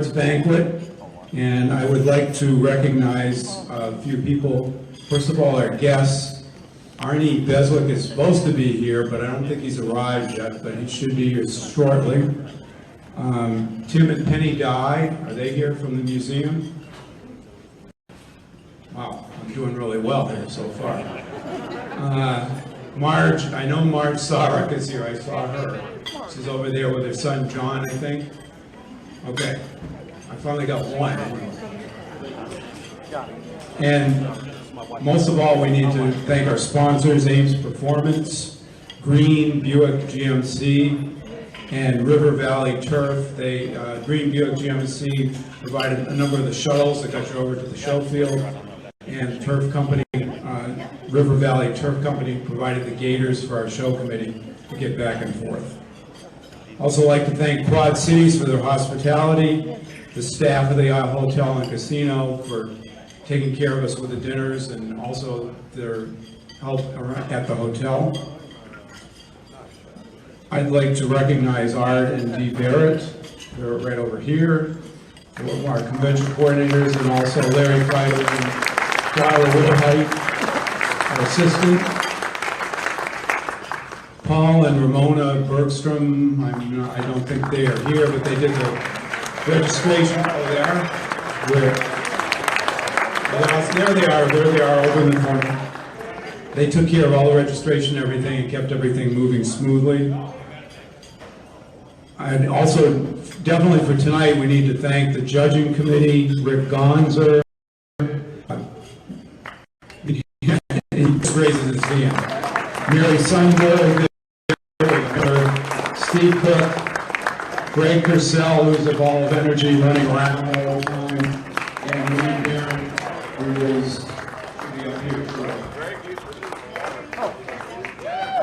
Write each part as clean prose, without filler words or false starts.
Banquet, and I would like to recognize a few people. First of all, our guests. Arnie Beswick is supposed to be here, but I don't think he's arrived yet, but he should be here shortly. Tim and Penny Dye, are they here from the museum? Wow, I'm doing really well here so far. Marge, I know Marge Sarek is here, I saw her. She's over there with her son John, I think. Okay, I finally got one. And most of all, we need to thank our sponsors, Ames Performance, Green Buick GMC, and River Valley Turf. Green Buick GMC provided a number of the shuttles that got you over to the show field, and Turf Company, River Valley Turf Company provided the gators for our show committee to get back and forth. Also like to thank Quad Cities for their hospitality, the staff of the Hotel and Casino for taking care of us with the dinners, and also their help at the hotel. I'd like to recognize Art and Dee Barrett. They're right over here. Our convention coordinators, and also Larry Feidel and Tyler Whitehite, our assistant. Paul and Ramona Bergstrom, I don't think they are here, but they did the registration. Oh, they are? There they are over in the corner. They took care of all the registration and everything and kept everything moving smoothly. And also, definitely for tonight, we need to thank the judging committee, Rick Gonzer. He raises his hand. Mary Sundberg, Steve Cook, Greg Purcell, who's the ball of energy running around all the time, and Wayne Barron, who is to be up here shortly.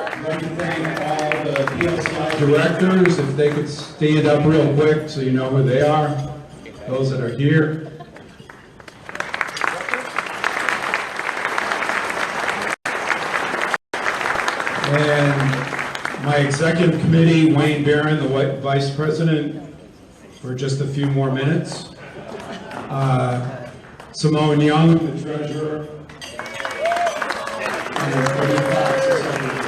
I'd like to thank all the POCI directors, if they could stand up real quick so you know who they are, those that are here. And my executive committee, Wayne Barron, the vice president, for just a few more minutes. Simone Young, the treasurer. And Freddie Fox, the secretary.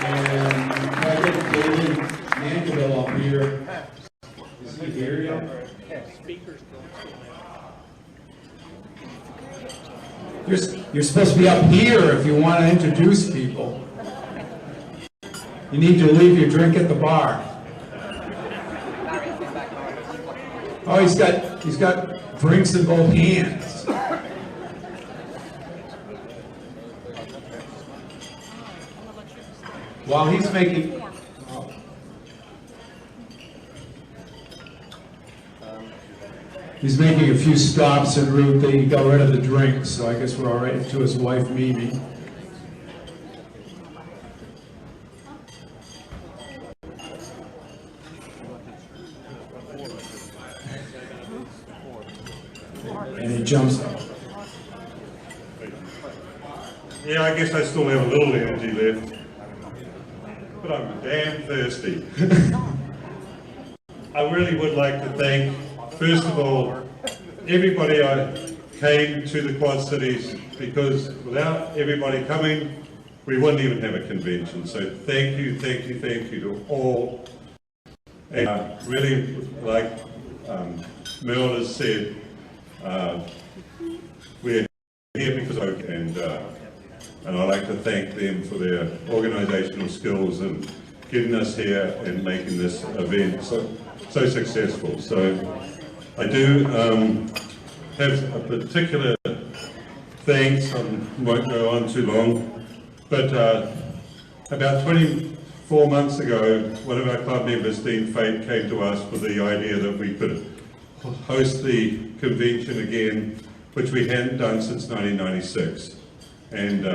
And I get David Mandeville up here. Is he here yet? You're supposed to be up here if you want to introduce people. You need to leave your drink at the bar. Oh, he's got drinks in both hands. While he's making... He's making a few stops en route. They got rid of the drinks, so I guess we're all right to his wife, Mimi. And he jumps up. Yeah, I guess I still have a little energy left, but I'm damn thirsty. I really would like to thank, first of all, everybody I came to the Quad Cities, because without everybody coming, we wouldn't even have a convention. So thank you to all. And really, like Merle has said, we're here because of, and I'd like to thank them for their organisational skills and getting us here and making this event so successful. So I do have a particular thanks. I won't go on too long, but about 24 months ago, one of our club members, Dean Fate, came to us with the idea that we could host the convention again, which we hadn't done since 1996. And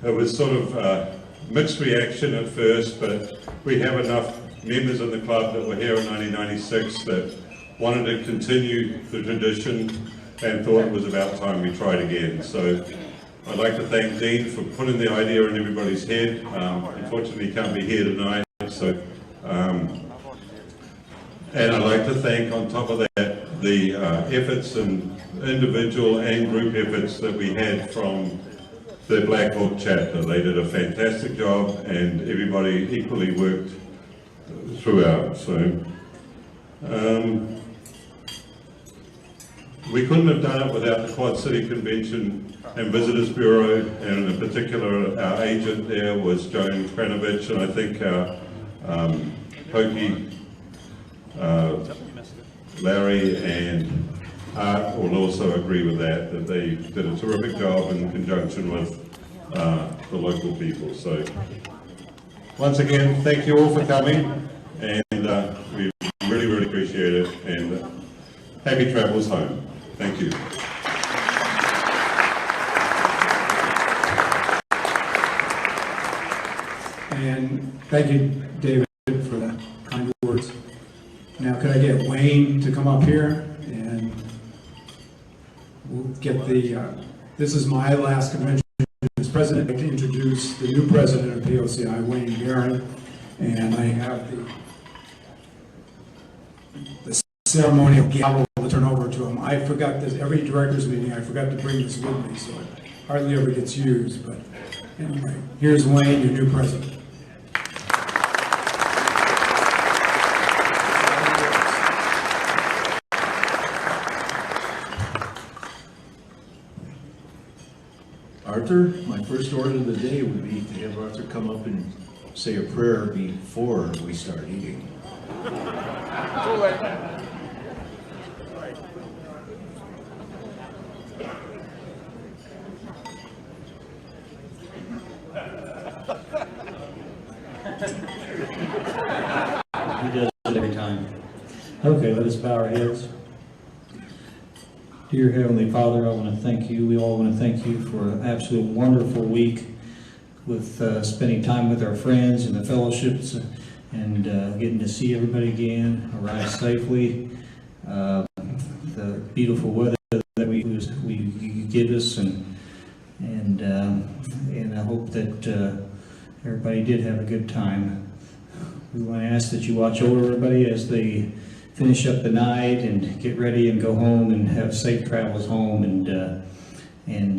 it was sort of mixed reaction at first, but we have enough members of the club that were here in 1996 that wanted to continue the tradition and thought it was about time we tried again. So I'd like to thank Dean for putting the idea in everybody's head. Unfortunately, he can't be here tonight, so And I'd like to thank, on top of that, the efforts and individual and group efforts that we had from the Black Hawk chapter. They did a fantastic job, and everybody equally worked throughout. So we couldn't have done it without the Quad City Convention and Visitors Bureau, and in particular our agent there was Joan Kranovich, and I think our POCI, Larry and Art will also agree with that they did a terrific job in conjunction with the local people. So once again, thank you all for coming, and we really, really appreciate it, and happy travels home. Thank you. And thank you, David, for the kind words. Now, could I get Wayne to come up here, and we'll get the, this is my last convention as president. I'd like to introduce the new president of POCI, Wayne Barron, and I have the ceremonial gavel to turn over to him. I forgot this, every director's meeting, I forgot to bring this with me, so it hardly ever gets used, but anyway, here's Wayne, your new president. Arthur, my first order of the day would be to have Arthur come up and say a prayer before we start eating. He does it every time. Okay, let us bow our heads. Dear Heavenly Father, I want to thank you. We all want to thank you for an absolute wonderful week with spending time with our friends and the fellowships and getting to see everybody again, arrive safely, the beautiful weather that you give us, and I hope that everybody did have a good time. We want to ask that you watch over everybody as they finish up the night and get ready and go home and have safe travels home, and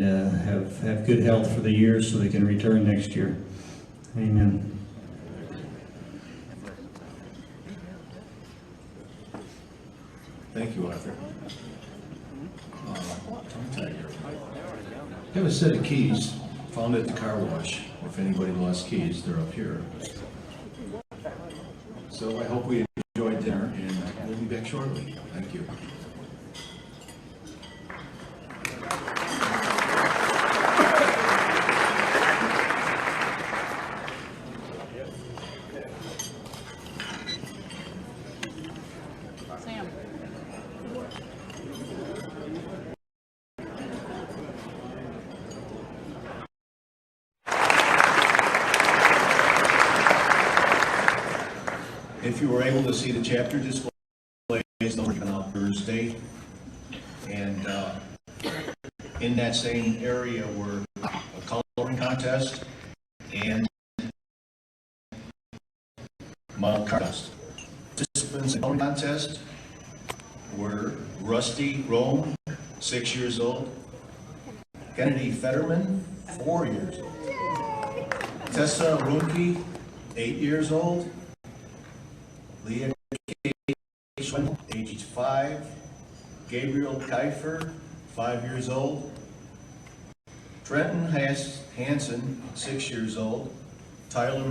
have good health for the year so they can return next year. Amen. Thank you, Arthur. I have a set of keys found at the car wash. If anybody lost keys, they're up here. So I hope we enjoyed dinner, and we'll be back shortly. Thank you. Sam. If you were able to see the chapter displays that were given out Thursday, and in that same area were a coloring contest and model contest. Participants in the coloring contest were Rusty Rome, 6 years old, Kennedy Fetterman, 4 years old, Tessa Runke, 8 years old, Leah K. Schwindel, age 5, Gabriel Kiefer, 5 years old, Trenton Hansen, 6 years old, Tyler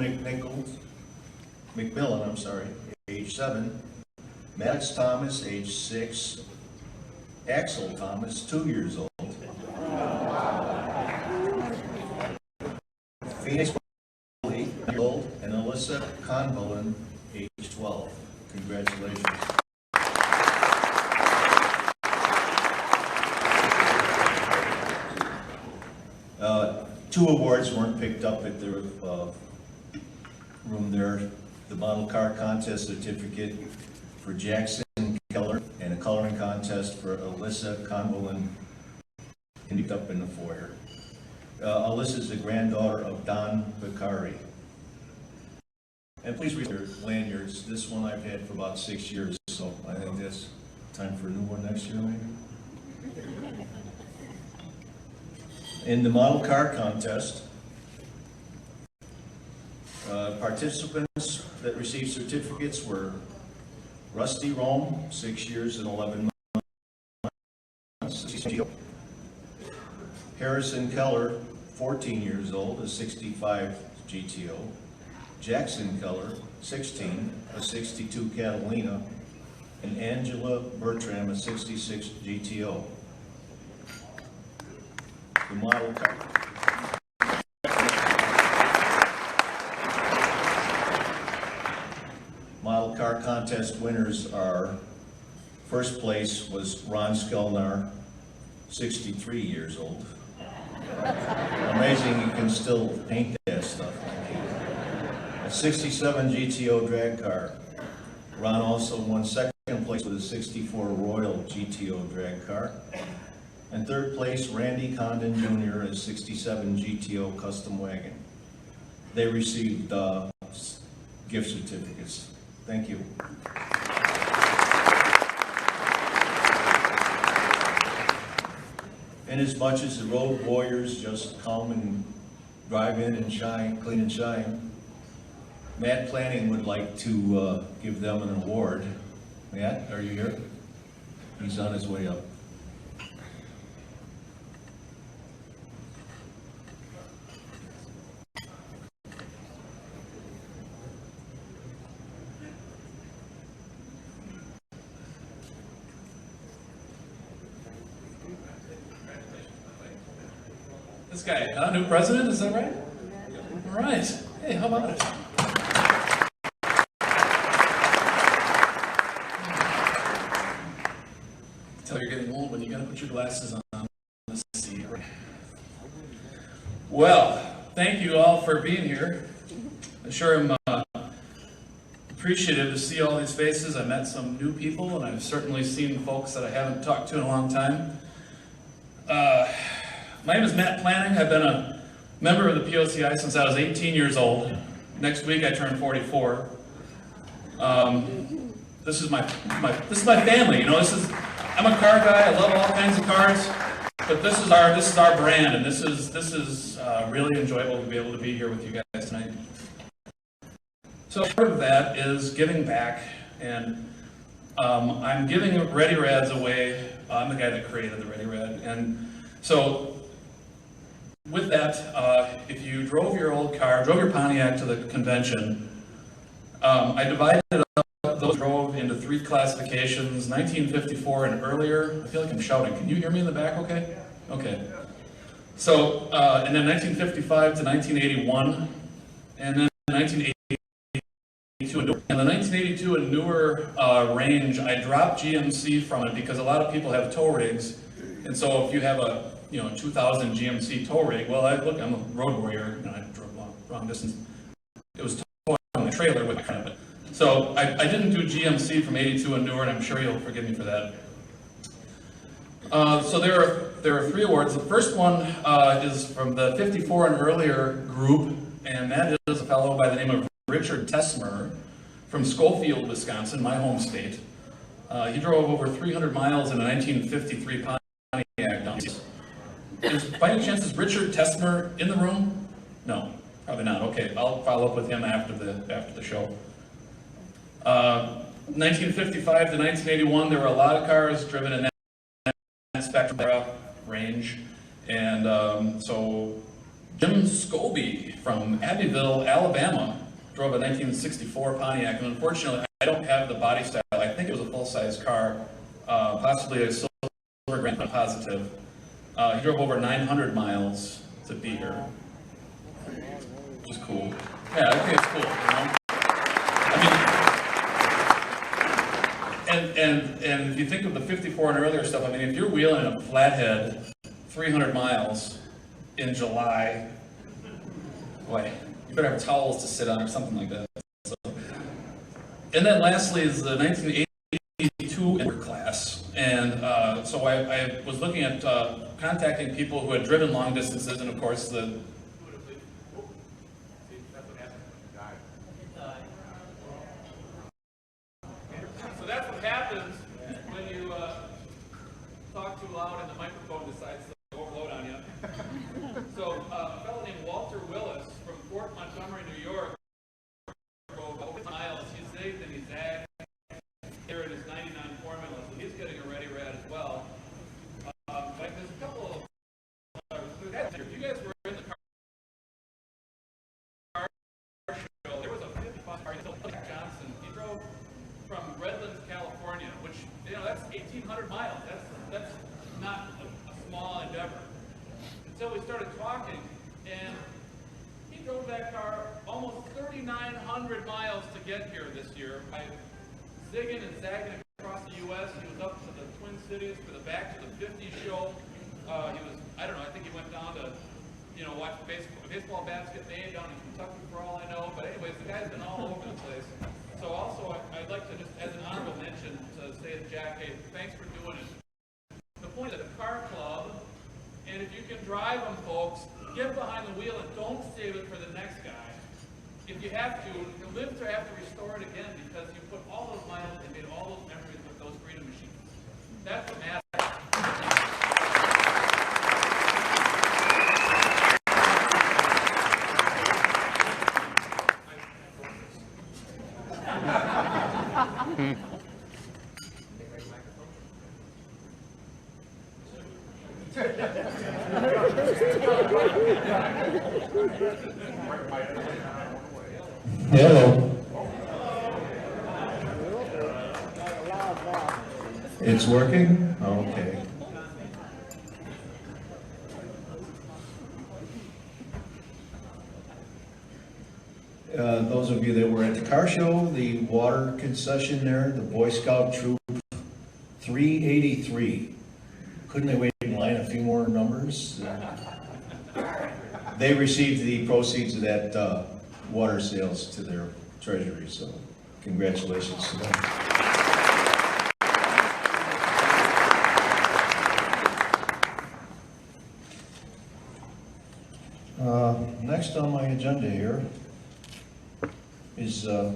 McMillan, age 7, Maddox Thomas, age 6, Axel Thomas, 2 years old, Phoenix Lee, 8 years old, and Alyssa Conbolin, age 12. Congratulations. Two awards weren't picked up at the room there. The model car contest certificate for Jackson Keller and a coloring contest for Alyssa Conbolin picked up in the foyer. Alyssa is the granddaughter of Don Vicari. And please read your lanyards. This one I've had for about 6 years. so I think that's time for a new one next year, maybe. In the model car contest, participants that received certificates were Rusty Rome, 6 years and 11 months, GTO. Harrison Keller, 14 years old, a 65 GTO. Jackson Keller, 16, a 62 Catalina. And Angela Bertram, a 66 GTO. The model car. Model car contest winners are, first place was Ron Skelnar, 63 years old. Amazing you can still paint that stuff. A 67 GTO drag car. Ron also won second place with a 64 Royal GTO drag car. And third place, Randy Condon Jr., a 67 GTO custom wagon. They received gift certificates. Thank you. Inasmuch as the road warriors just come and drive in and shine, clean and shine, Matt Planning would like to give them an award. Matt, are you here? He's on his way up. This guy, new president, is that right? All right. Hey, how about it? Tell you're getting old when you gotta put your glasses on. Let's see. Well, thank you all for being here. I sure am appreciative to see all these faces. I met some new people, and I've certainly seen folks that I haven't talked to in a long time. My name is Matt Planning. I've been a member of the POCI since I was 18 years old. Next week I turn 44. This is my family. You know, I'm a car guy. I love all kinds of cars, but this is our brand, and this is really enjoyable to be able to be here with you guys tonight. So part of that is giving back, and I'm giving Ready Rads away. I'm the guy that created the Ready Rad, and so with that, if you drove your Pontiac to the convention, I divided it up. Those drove into 3 classifications: 1954 and earlier. I feel like I'm shouting. Can you hear me in the back? Okay. Okay. So, and then 1955 to 1981, and then 1982 and newer. And the 1982 and newer range, I dropped GMC from it because a lot of people have tow rigs, and so if you have a 2000 GMC tow rig, well, I'm a road warrior, I drove long distance. It was towing the trailer with kind of it. So I didn't do GMC from 82 and newer, and I'm sure you'll forgive me for that. So there are 3 awards. The first one is from the 54 and earlier group, and that is a fellow by the name of Richard Tesmer from Schofield, Wisconsin, my home state. He drove over 300 miles in a 1953 Pontiac donkey. By any chance, is Richard Tesmer in the room? No, probably not. Okay, I'll follow up with him after the show. 1955 to 1981, there were a lot of cars driven in that spectrum range, and so Jim Scobie from Abbeville, Alabama, drove a 1964 Pontiac, and unfortunately, I don't have the body style. I think it was a full-size car, possibly a silver Grand Positive. He drove over 900 miles to be here, which is cool. Yeah, I think it's cool, And if you think of the 54 and earlier stuff, if you're wheeling a flathead 300 miles in July, boy, you better have towels to sit on or something like that. So. And then lastly is the 1982 class. And so I was looking at contacting people who had driven long distances, and of course the that's what happened. in his 99 formula, so he's getting a ready rad as well. Like there's a couple of if you guys were in the car show, there was a 55 car, Johnson. He drove from Redlands, California, which that's 1,800 miles. That's not a small endeavor. Until we started talking, and he drove that car almost 3,900 miles to get here this year. By zigging and zagging across the U.S., he was up to the Twin Cities for the Back to the 50 show. He was, I don't know, I think he went down to, watch baseball bats get made down in Kentucky for all I know. But anyways, the guy's been all over the place. So also, I'd like to just, as an honorable mention, to say to Jack, hey, thanks for doing it. The point of the car club, and if you can drive them, folks, get behind the wheel and don't save it for the next guy. If you have to, you live to have to restore it again because you put all those miles and made all those memories with those freedom machines. That's what matters. Hello. It's working? Okay. Those of you that were at the car show, the water concession there, the Boy Scout Troop 383. Couldn't they wait in line a few more numbers? They received the proceeds of that water sales to their treasury, so congratulations to them. Next on my agenda here is the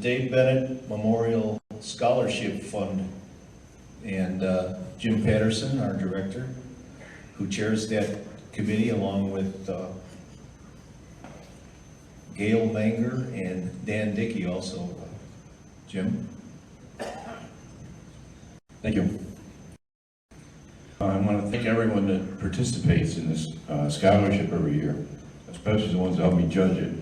Dave Bennett Memorial Scholarship Fund, and Jim Patterson, our director, who chairs that committee along with Gail Manger and Dan Dickey also. Jim? Thank you. I want to thank everyone that participates in this scholarship every year, especially the ones that help me judge it.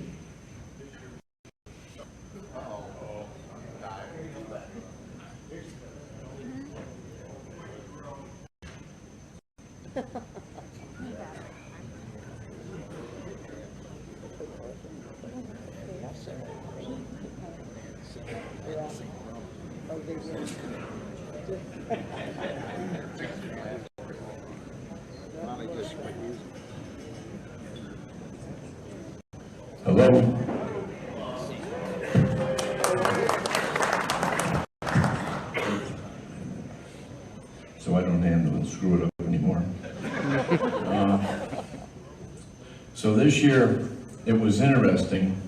Hello? So I don't handle and screw it up anymore. So this year, it was interesting.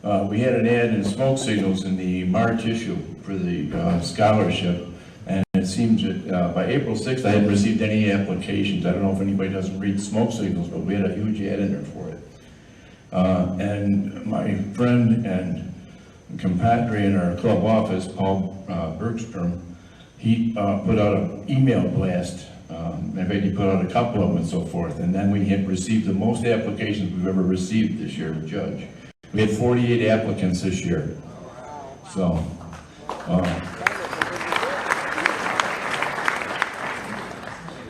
We had an ad in Smoke Signals in the March issue for the scholarship, and it seems that by April 6th, I hadn't received any applications. I don't know if anybody doesn't read Smoke Signals, but we had a huge ad in there for it. And my friend and compadre in our club office, Paul Bergstrom, he put out an email blast. In fact, he put out a couple of them and so forth. And then we had received the most applications we've ever received this year, Judge. We had 48 applicants this year. So,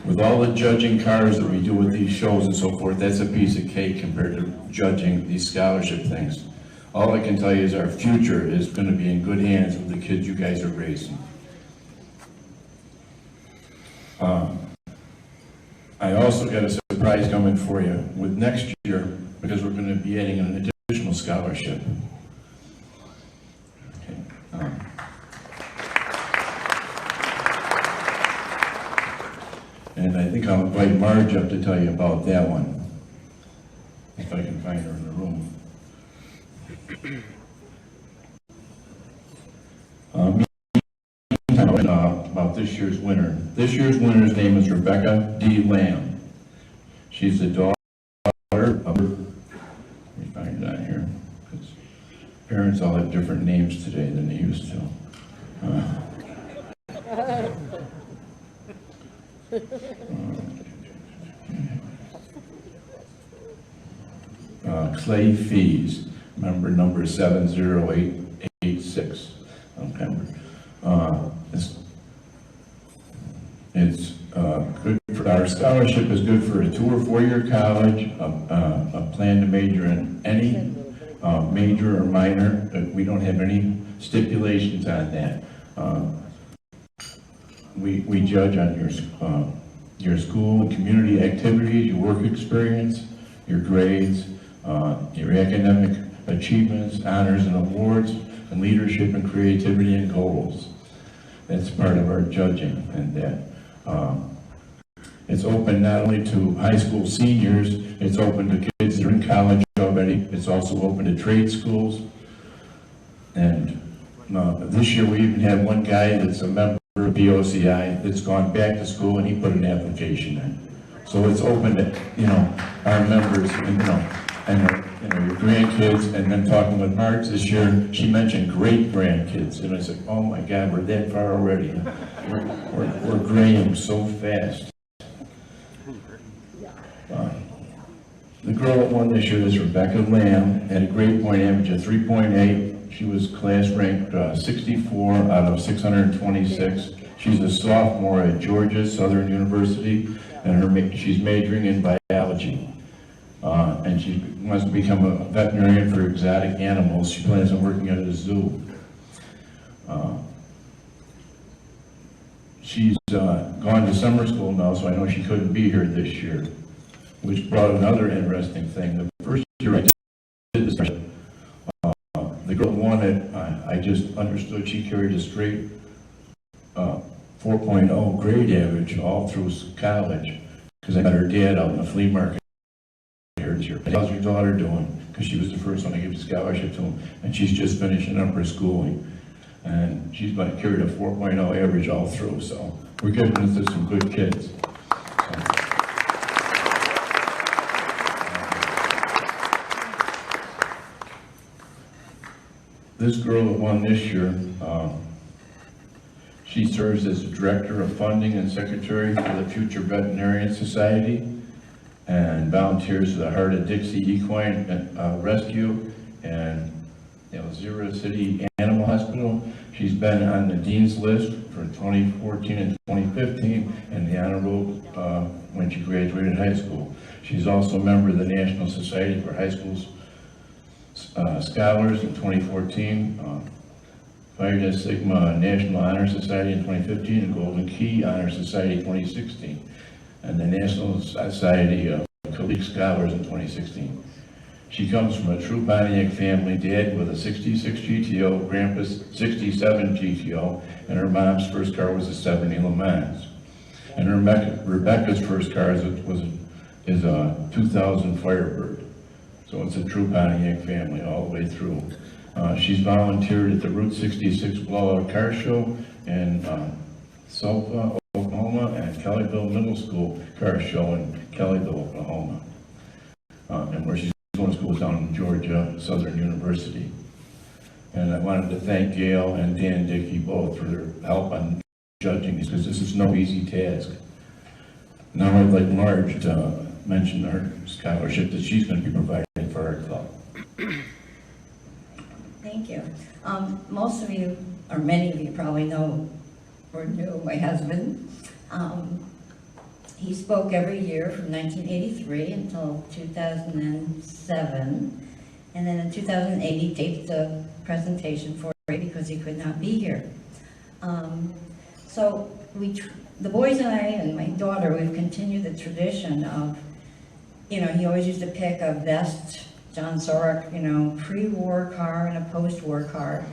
with all the judging cars that we do with these shows and so forth, that's a piece of cake compared to judging these scholarship things. All I can tell you is our future is going to be in good hands with the kids you guys are raising. I also got a surprise coming for you with next year, because we're going to be adding an additional scholarship. Okay. And I think I'll invite Marge up to tell you about that one, if I can find her in the room. About this year's winner. This year's winner's name is Rebecca D. Lamb. She's the daughter of, let me find it on here, because parents all have different names today than they used to. Clay Fees, member number 70886. It's good for, our scholarship is good for a 2 or 4 year college, a plan to major in any major or minor. We don't have any stipulations on that. We judge on your school and community activities, your work experience, your grades, your academic achievements, honors and awards, and leadership and creativity and goals. That's part of our judging, and that it's open not only to high school seniors, it's open to kids that are in college already. It's also open to trade schools. And this year we even have one guy that's a member of POCI that's gone back to school and he put an application in. So it's open to, our members, and your grandkids. And then talking with Marge this year, she mentioned great grandkids, and I said, oh my God, we're that far already. We're graying so fast. The girl that won this year is Rebecca Lamb, had a grade point average of 3.8. She was class ranked 64 out of 626. She's a sophomore at Georgia Southern University, and she's majoring in biology. And she wants to become a veterinarian for exotic animals. She plans on working at a zoo. She's gone to summer school now, so I know she couldn't be here this year, which brought another interesting thing. The first year I did this, the girl won it. I just understood she carried a straight 4.0 grade average all through college, because I met her dad out in the flea market here this year. How's your daughter doing? Because she was the first one to give the scholarship to him, and she's just finishing up her schooling. And she's carried a 4.0 average all through, so we're giving this to some good kids. This girl that won this year, she serves as the Director of Funding and Secretary for the Future Veterinarian Society, and volunteers for the Heart of Dixie Equine Rescue and Zero City Animal Hospital. She's been on the Dean's List for 2014 and 2015, and the Honor Roll when she graduated high school. She's also a member of the National Society for High Schools Scholars in 2014, Phi Sigma National Honor Society in 2015, and Golden Key Honor Society 2016, and the National Society of Collegiate Scholars in 2016. She comes from a true Pontiac family, dad with a 66 GTO, grandpa's 67 GTO, and her mom's first car was a 70 Le Mans. And Rebecca's first car is a 2000 Firebird. So it's a true Pontiac family all the way through. She's volunteered at the Route 66 Blowout Car Show in Sulphur, Oklahoma, and Kellyville Middle School Car Show in Kellyville, Oklahoma. And where she's going to school is down in Georgia Southern University. And I wanted to thank Gail and Dan Dickey both for their help on judging this, because this is no easy task. Now I'd like Marge to mention her scholarship that she's going to be providing for our club. Thank you. Most of you, or many of you probably know or knew my husband. He spoke every year from 1983 until 2007. And then in 2008, he taped the presentation for me because he could not be here. So the boys and I and my daughter, we've continued the tradition of, he always used to pick a best John Sorek, pre-war car and a post-war car.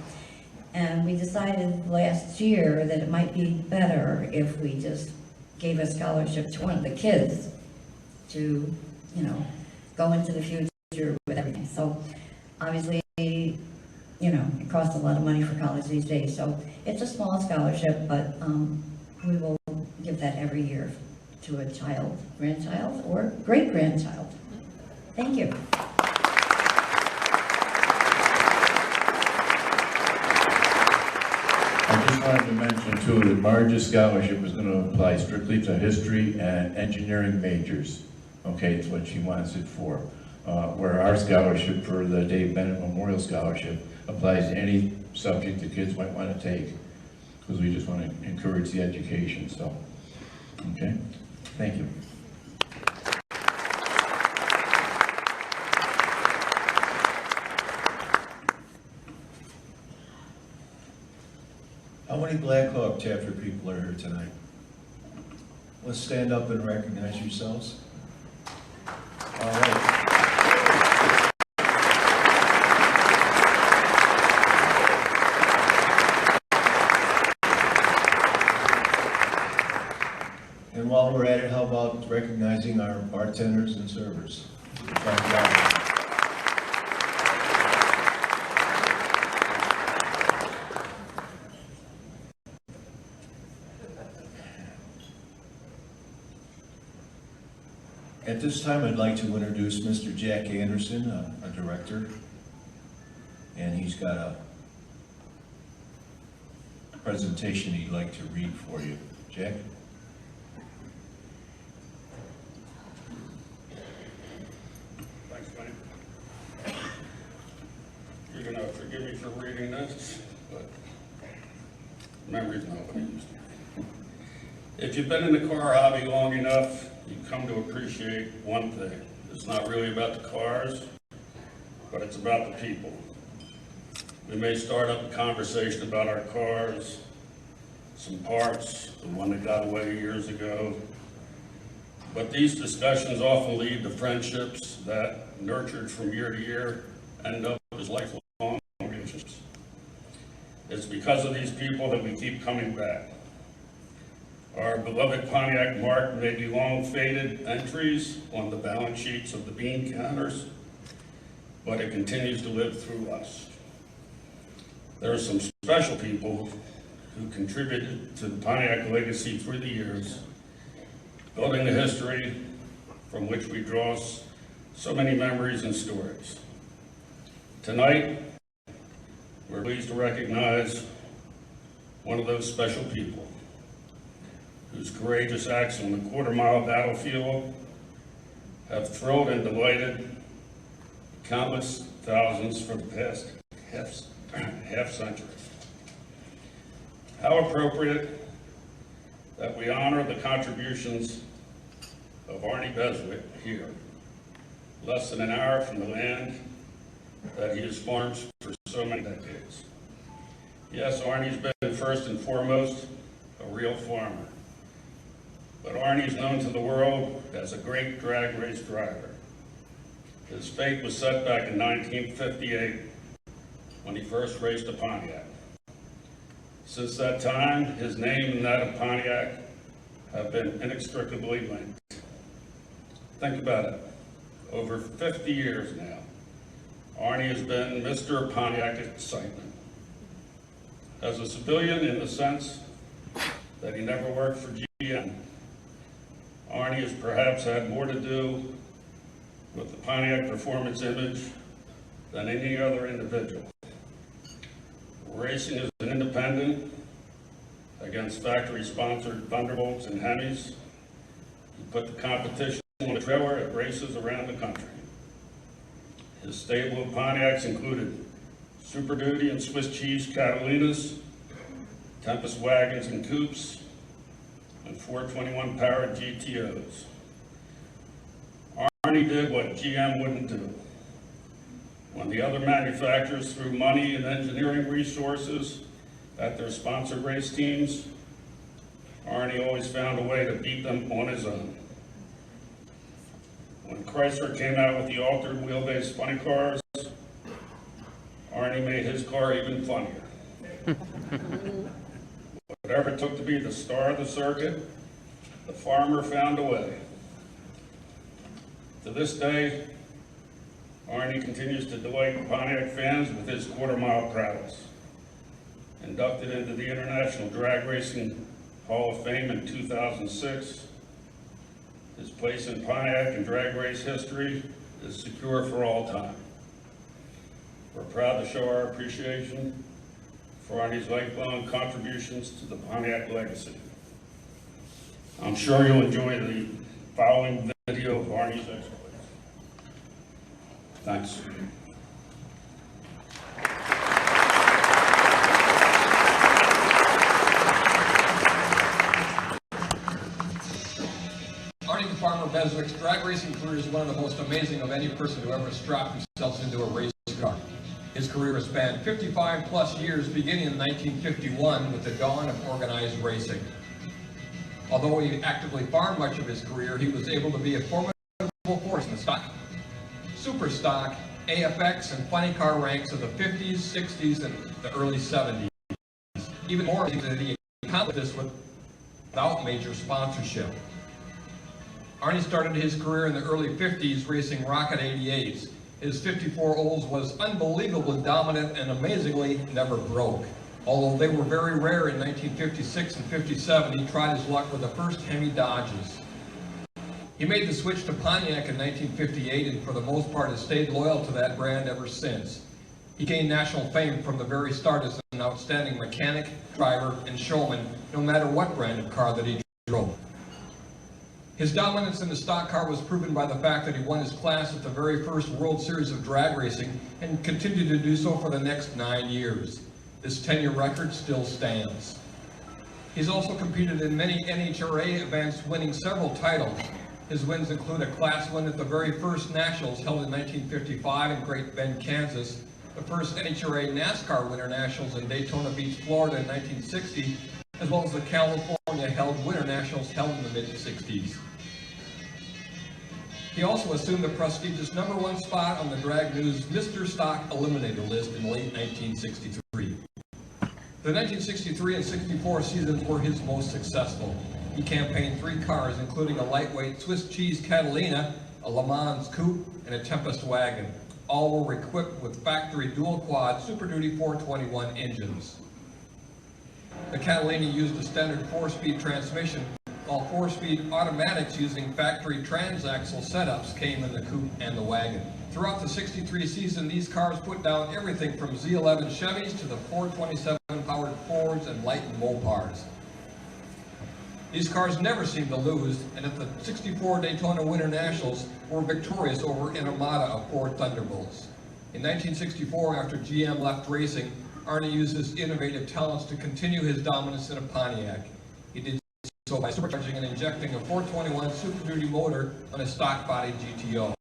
And we decided last year that it might be better if we just gave a scholarship to one of the kids to, go into the future with everything. So obviously, it costs a lot of money for college these days. So it's a small scholarship, but we will give that every year to a child, grandchild, or great-grandchild. Thank you. wanted to mention too, that Marge's scholarship is going to apply strictly to history and engineering majors. Okay, it's what she wants it for. Where our scholarship for the Dave Bennett Memorial Scholarship applies to any subject the kids might want to take, because we just want to encourage the education, so, okay? Thank you. How many Black Hawk chapter people are here tonight? Let's stand up and recognize yourselves. All right. And while we're at it, how about recognizing our bartenders and servers? Fine job. At this time, I'd like to introduce Mr. Jack Anderson, a director, and he's got a presentation he'd like to read for you. Jack? Thanks, Mike. You're gonna forgive me for reading this, but memory's not what it used to be. If you've been in the car hobby long enough, you come to appreciate one thing. It's not really about the cars, but it's about the people. We may start up a conversation about our cars, some parts, the one that got away years ago. But these discussions often lead to friendships that, nurtured from year to year, end up as lifelong relationships. It's because of these people that we keep coming back. Our beloved Pontiac mark may be long faded entries on the balance sheets of the bean counters, but it continues to live through us. There are some special people who contributed to the Pontiac legacy through the years, building the history from which we draw so many memories and stories. Tonight, we're pleased to recognize one of those special people, whose courageous acts on the quarter-mile battlefield have thrilled and delighted countless thousands for the past half century. How appropriate that we honor the contributions of Arnie Beswick here, less than an hour from the land that he has farmed for so many decades. Yes, Arnie's been first and foremost a real farmer. But Arnie is known to the world as a great drag race driver. His fate was set back in 1958 when he first raced a Pontiac. Since that time, his name and that of Pontiac have been inextricably linked. Think about it. Over 50 years now, Arnie has been Mr. Pontiac Excitement. As a civilian, in the sense that he never worked for GM, Arnie has perhaps had more to do with the Pontiac performance image than any other individual. Racing as an independent against factory-sponsored Thunderbolts and Hemis, he put the competition on the trailer at races around the country. His stable of Pontiacs included Super Duty and Swiss Cheese Catalinas, Tempest wagons and coupes, and 421 powered GTOs. Arnie did what GM wouldn't do. When the other manufacturers threw money and engineering resources at their sponsored race teams, Arnie always found a way to beat them on his own. When Chrysler came out with the altered wheelbase funny cars, Arnie made his car even funnier. Whatever it took to be the star of the circuit, the farmer found a way. To this day, Arnie continues to delight Pontiac fans with his quarter-mile prowess. Inducted into the International Drag Racing Hall of Fame in 2006, his place in Pontiac and drag race history is secure for all time. We're proud to show our appreciation for Arnie's lifelong contributions to the Pontiac legacy. I'm sure you'll enjoy the following video of Arnie's exploits. Thanks. Arnie the Farmer Beswick's drag racing career is one of the most amazing of any person who ever strapped himself into a race car. His career spanned 55 plus years, beginning in 1951 with the dawn of organized racing. Although he actively farmed much of his career, he was able to be a formidable force in the stock, super stock, AFX, and funny car ranks of the 50s, 60s, and the early 70s. Even more, he accomplished this without major sponsorship. Arnie started his career in the early 50s racing Rocket 88s. His 54 Olds was unbelievably dominant and amazingly never broke. Although they were very rare in 1956 and 57, he tried his luck with the first Hemi Dodges. He made the switch to Pontiac in 1958 and for the most part has stayed loyal to that brand ever since. He gained national fame from the very start as an outstanding mechanic, driver, and showman, no matter what brand of car that he drove. His dominance in the stock car was proven by the fact that he won his class at the very first World Series of drag racing and continued to do so for the next 9 years. This 10-year record still stands. He's also competed in many NHRA events, winning several titles. His wins include a class win at the very first Nationals held in 1955 in Great Bend, Kansas, the first NHRA NASCAR Winter Nationals in Daytona Beach, Florida in 1960, as well as the California-held Winter Nationals held in the mid-60s. He also assumed the prestigious #1 spot on the Drag News Mr. Stock Eliminator list in late 1963. The 1963 and 64 seasons were his most successful. He campaigned 3 cars, including a lightweight Swiss cheese Catalina, a Le Mans coupe, and a Tempest wagon. All were equipped with factory dual-quad Super Duty 421 engines. The Catalina used a standard 4-speed transmission, while 4-speed automatics using factory transaxle setups came in the coupe and the wagon. Throughout the 63 season, these cars put down everything from Z11 Chevys to the 427 powered Fords and light Mopars. These cars never seemed to lose, and at the 64 Daytona Winter Nationals were victorious over an armada of Ford Thunderbolts. In 1964, after GM left racing, Arnie used his innovative talents to continue his dominance in a Pontiac. He did so by supercharging and injecting a 421 Super Duty motor on a stock body GTO.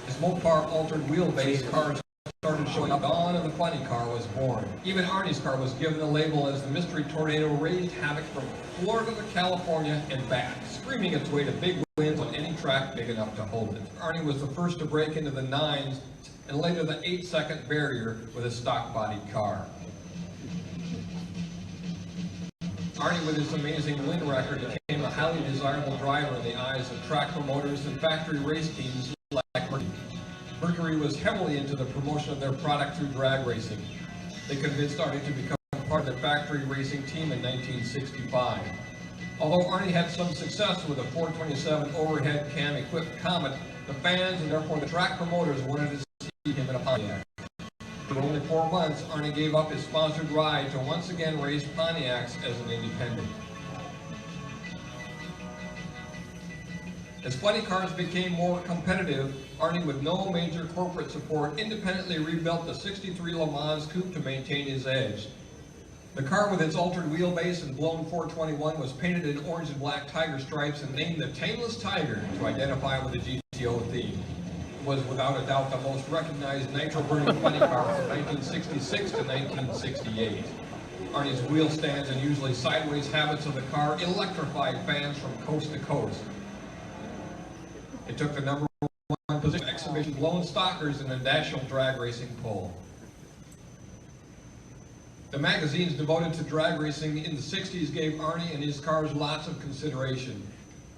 His Mopar altered wheelbase cars started showing up on, and the funny car was born. Even Arnie's car was given a label as the Mystery Tornado, raised havoc from Florida to California and back, screaming its way to big wins on any track big enough to hold it. Arnie was the first to break into the 9s and later the 8-second barrier with a stock-bodied car. Arnie, with his amazing win record, became a highly desirable driver in the eyes of track promoters and factory race teams like Mercury. Mercury was heavily into the promotion of their product through drag racing. They convinced Arnie to become part of their factory racing team in 1965. Although Arnie had some success with a 427 overhead cam equipped Comet, the fans and therefore the track promoters wanted to see him in a Pontiac. For only 4 months, Arnie gave up his sponsored ride to once again race Pontiacs as an independent. As funny cars became more competitive, Arnie, with no major corporate support, independently rebuilt the 63 Le Mans coupe to maintain his edge. The car, with its altered wheelbase and blown 421, was painted in orange and black tiger stripes and named the Tameless Tiger to identify with the GTO theme. It was without a doubt the most recognized nitro-burning funny car from 1966 to 1968. Arnie's wheel stands and usually sideways habits of the car electrified fans from coast to coast. It took the #1 position exhibition blown stockers in the national drag racing poll. The magazines devoted to drag racing in the 60s gave Arnie and his cars lots of consideration.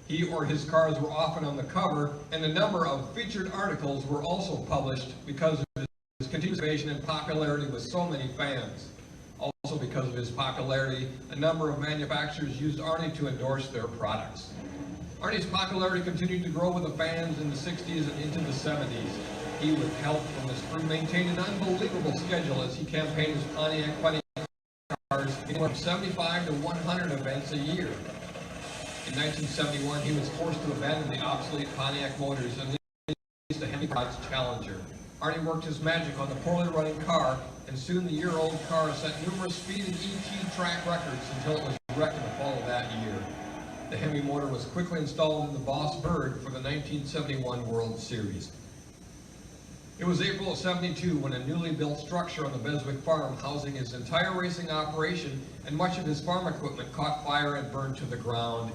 He or his cars were often on the cover, and a number of featured articles were also published because of his continuous innovation and popularity with so many fans. Also because of his popularity, a number of manufacturers used Arnie to endorse their products. Arnie's popularity continued to grow with the fans in the 60s and into the 70s. He, with help from his crew, maintained an unbelievable schedule as he campaigned his Pontiac funny anywhere from 75 to 100 events a year. In 1971, he was forced to abandon the obsolete Pontiac motors and lease the Hemi Challenger. Arnie worked his magic on the poorly running car, and soon the year-old car set numerous speed and ET track records until it was wrecked in the fall of that year. The Hemi motor was quickly installed in the Boss Bird for the 1971 World Series. It was April of '72 when a newly built structure on the Beswick farm housing his entire racing operation and much of his farm equipment caught fire and burned to the ground,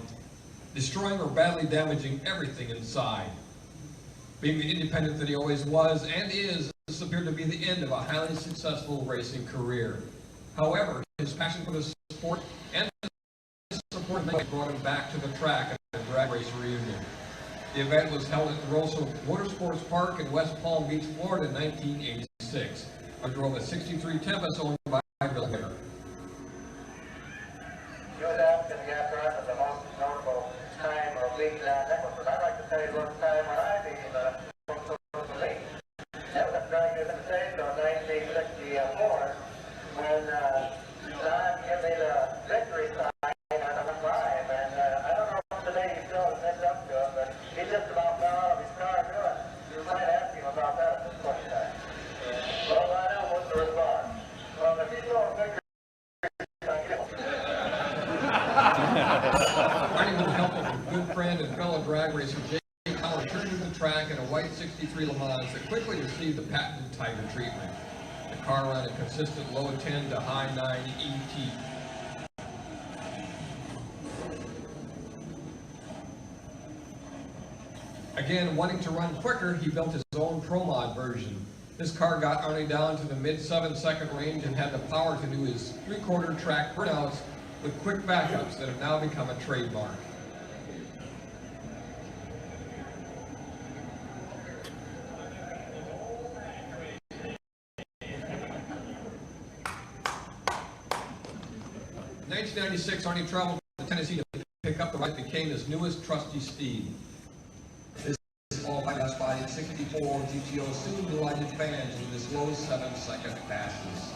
destroying or badly damaging everything inside. Being the independent that he always was and is, this appeared to be the end of a highly successful racing career. However, his passion for the sport and his support brought him back to the track at a drag race reunion. The event was held at the Rosso Motorsports Park in West Palm Beach, Florida in 1986. I drove a '63 Tempest owned by Bill Whitaker. You was asking the apparatus the most notable time or week that Nicholson. I'd like to tell you one time when I beat the league. That was drag race in the States on 1964 when Don gave me the victory sign on the 5. And I don't know if today he still has messed up to it, but he just about fell out of his car doing it. You might ask him about that at this point in time. Well, I know what's the response. Well, if he's going victory, Arnie, with the help of a good friend and fellow drag racer Jay Howard, returned to the track in a white '63 Le Mans that quickly received the patented Tiger treatment. The car ran a consistent low 10 to high 9 ET. Again, wanting to run quicker, he built his own Pro Mod version. This car got Arnie down to the mid 7-second range and had the power to do his 3/4 track burnouts with quick backups that have now become a trademark. In 1996, Arnie traveled to Tennessee to pick up the ride that became his newest trusty steed. This all-by-gas body 64 GTO soon delighted fans with his low 7-second passes.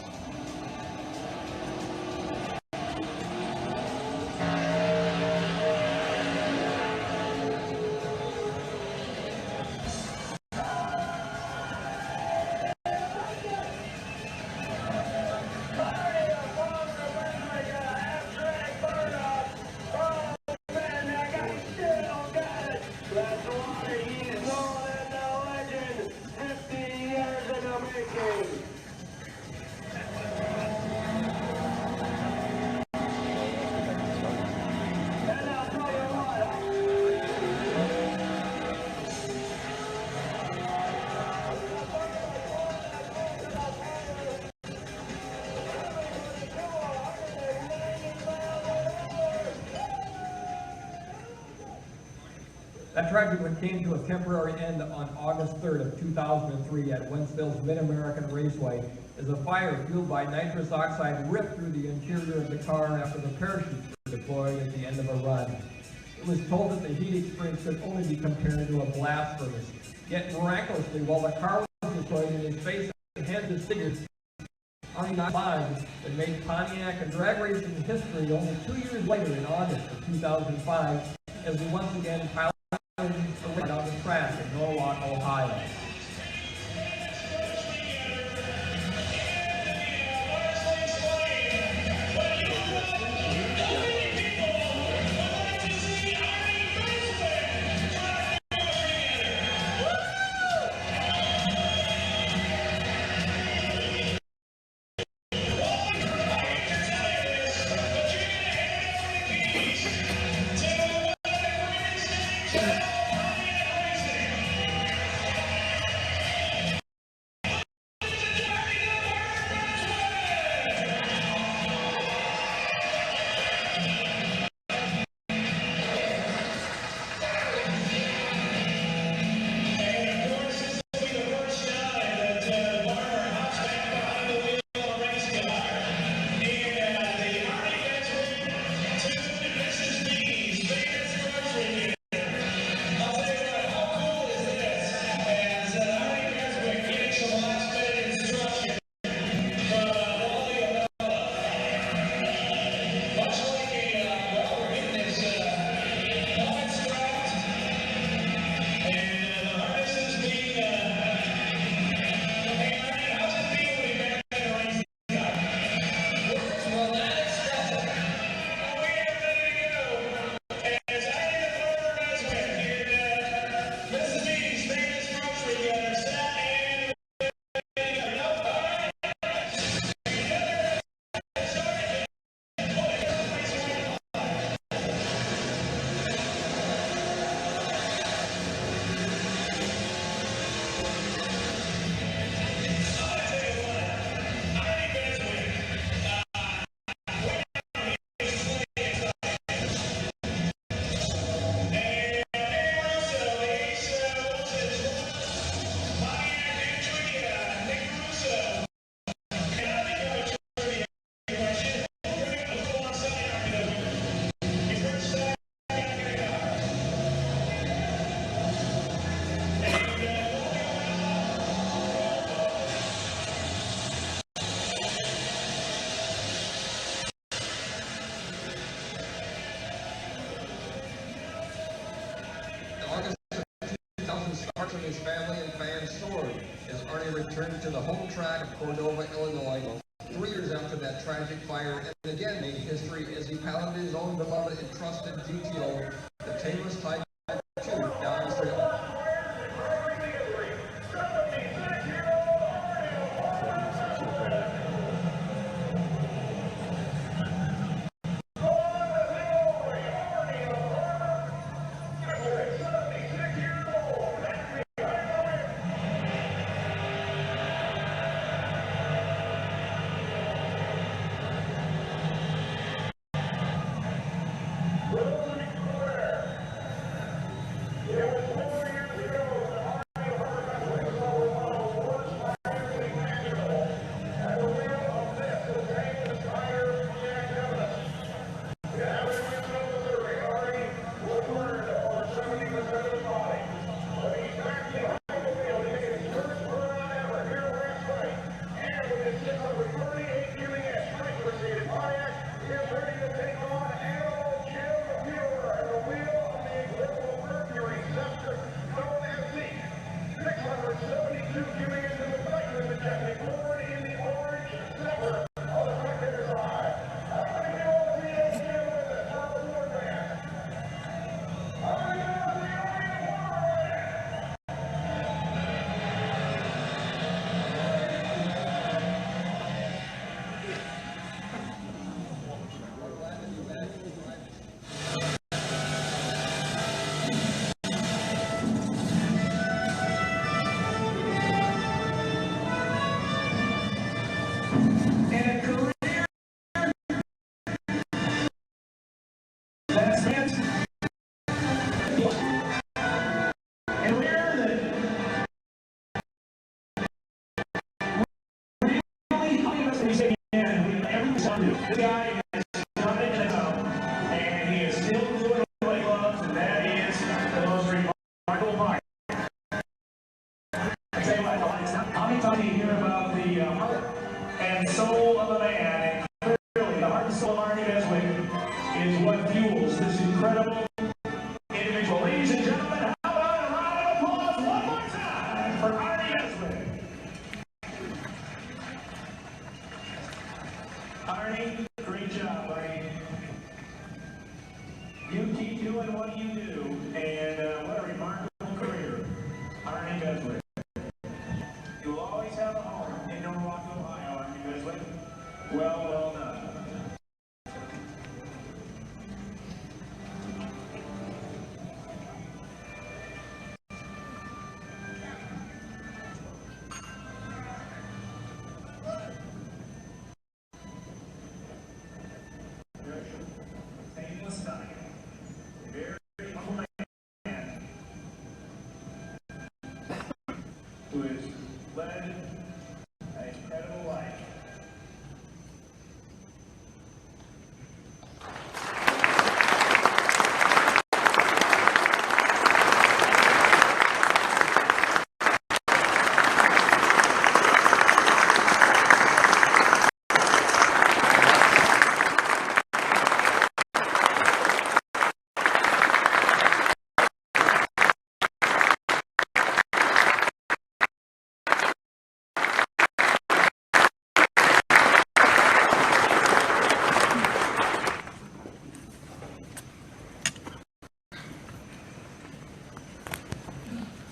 That tragedy came to a temporary end on August 3rd of 2003 at Wentzville's Mid-American Raceway as a fire fueled by nitrous oxide ripped through the interior of the car after the parachutes were deployed at the end of a run. It was told that the heat experience could only be compared to a blast furnace. Yet miraculously, while the car was destroyed in his face and hands disfigured, Arnie knocked lives that made Pontiac a drag racing history only 2 years later in August of 2005 as he once again piloted on the track in Norwalk, Ohio. returned to the home track of Cordova, Illinois, 3 years after that tragic fire, and again made history as he piloted his own beloved and trusted GTO, the Taylor's Type 2, down the trail.